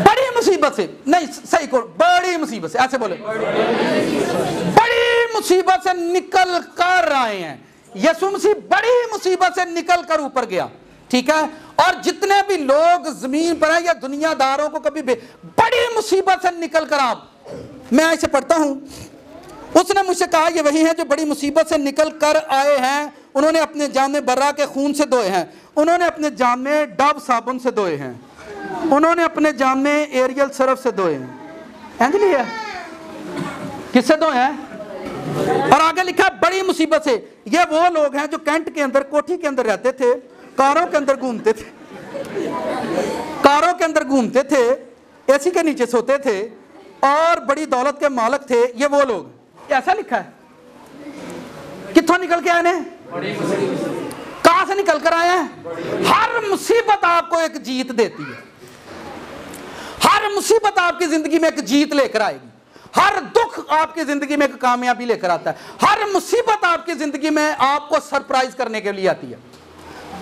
बड़ी मुसीबत से। नहीं सही को, बड़ी मुसीबत से, ऐसे बोले, बड़ी मुसीबत से निकल कर आए हैं। यीशु मसीह बड़ी मुसीबत से निकल कर ऊपर गया, ठीक है। और जितने भी लोग जमीन पर हैं या दुनियादारों को कभी बड़ी मुसीबत से निकल कर आप, मैं इसे पढ़ता हूं। उसने मुझसे कहा, ये वही हैं जो बड़ी मुसीबत से निकल कर आए हैं। उन्होंने अपने जामे बर्रा के खून से धोए हैं, उन्होंने अपने जामे डब साबुन से धोए हैं, उन्होंने अपने जामे एरियल सरफ से धोए हैं। अंजलि है किससे धोए हैं? और आगे लिखा बड़ी मुसीबत से। ये वो लोग हैं जो कैंट के अंदर, कोठी के अंदर रहते थे, कारों के अंदर घूमते थे, कारों के अंदर घूमते थे, एसी के नीचे सोते थे और बड़ी दौलत के मालिक थे। ये वो लोग, ऐसा लिखा है। कित्थों निकल के आए हैं? कहां से निकल कर आए हैं? हर मुसीबत आपको एक जीत देती है। हर मुसीबत आपकी जिंदगी में एक जीत लेकर आएगी। हर दुख आपकी जिंदगी में एक कामयाबी लेकर आता है। हर मुसीबत आपकी जिंदगी में आपको सरप्राइज करने के लिए आती है।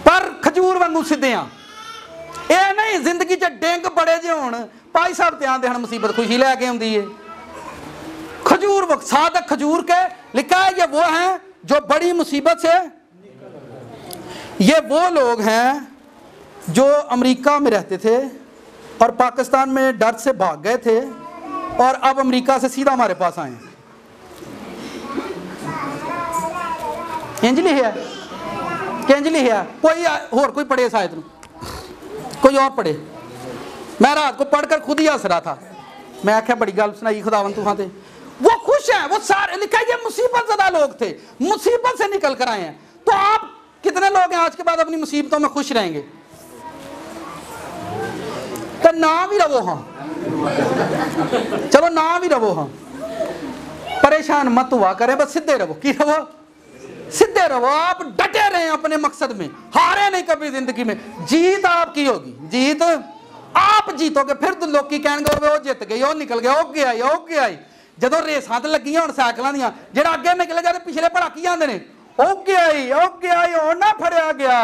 पर खजूर वांगू सीधे हाँ। ये नहीं जिंदगी च डिंग बड़े जे होण, भाई साहब ध्यान देना, मुसीबत खुशी लैके आउंदी है। खजूर साधक खजूर के लिखा है, ये वो हैं जो बड़ी मुसीबत से, ये वो लोग हैं जो अमेरिका में रहते थे और पाकिस्तान में डर से भाग गए थे और अब अमेरिका से सीधा हमारे पास आए। इंजली है केंजली है, कोई और कोई पढ़े शायद कोई और पढ़े। मैं रात को पढ़कर खुद ही हंस रहा था। मैं आख्या बड़ी गल सुनाई खुदावन तुहां ते। वो खुश है, वो सारे लिखा ये मुसीबत ज़्यादा लोग थे, मुसीबत से निकल कर आए हैं। तो आप कितने लोग हैं आज के बाद अपनी मुसीबतों में खुश रहेंगे? तो ना भी रहो हाँ, चलो ना भी रहो हाँ, परेशान मत हुआ करें, बस सीधे रहो। की रहो? सीधे रहो। आप डटे रहे अपने मकसद में, हारे नहीं कभी जिंदगी में। जीत आपकी होगी, जीत आप जीतोगे। फिर तो लोग की कहेंगे वो जीत गए, वो निकल गया, वो गया, वो गया। जो रेसां ते लगियां हुण साइकिलां दियां, जेड़ा अगे निकल गया ते पिछले भड़क जांदे ने, ओ गया ओ ना फड़िया गया,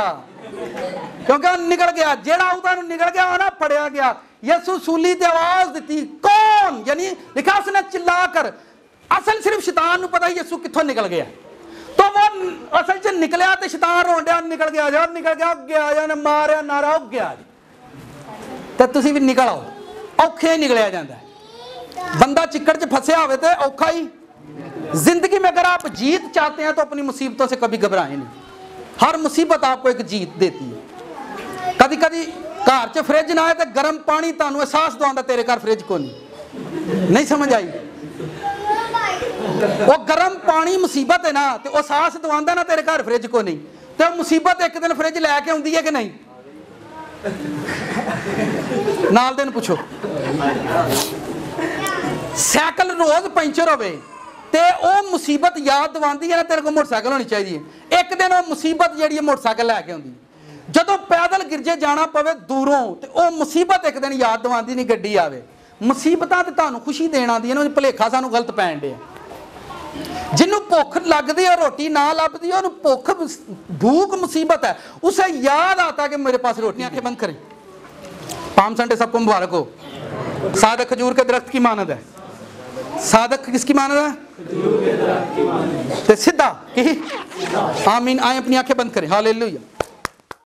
क्योंकि निकल गया। जेड़ा उदा निकल गया वो ना फड़िया गया। यसू सूली ते आवाज दी, कौन? यानी लिखा उसने चिल्ला कर। असल सिर्फ शैतान नूं पता यसू कित्थों निकल गया। तो वो असल च निकलिया तो शैतान रोन दिया, निकल गया जा, निकल गया जा, ने मारिया नारा, हो गया। तो तुसीं भी निकल आओ, औखे ही निकलिया जाता है। बंदा चिक्कड़ च फंसिया होवे ते औखा ही। जिंदगी में अगर आप जीत चाहते हैं तो अपनी मुसीबतों से कभी घबराएं नहीं। हर मुसीबत आपको एक जीत देती है। कभी कभी घर च फ्रिज ना आए तो गर्म पानी तुहानू एहसास दवांदा तेरे घर फ्रिज को नहीं समझ आई? वो गर्म पानी मुसीबत है ना, तो एहसास दवांदा ना तेरे घर फ्रिज को नहीं। तो मुसीबत एक दिन फ्रिज लैके आउंदी है कि नहीं? नाल दिन पूछो। साइकिल रोज पंचर होवे ते ओ मुसीबत याद दवांदी है ना तेरे को मोटरसाइकिल होनी चाहिए। एक दिन वो मुसीबत जिहड़ी है मोटरसाइकिल लैके आउंदी। जदों पैदल गिरजे जाना पवे दूरों ते ओ मुसीबत एक दिन याद दवांदी नहीं गड्डी आवे। मुसीबतां ते तुहानू खुशी देण आंदी ने, भुलेखा सानू गलत पैण दे। जिन्हों भुख लगती है रोटी ना लभदी, उन्होंने भुख भूख मुसीबत है, उसे याद आता कि मेरे पास रोटी। आंखें बंद करें। पाम संडे सबको मुबारक हो। सादक खजूर के दरख्त की मानद है। सादक किसकी मानद है? खजूर के दरख्त की मानद है। सीधा की आमीन। आए अपनी आंखें बंद करें। हालेलुया।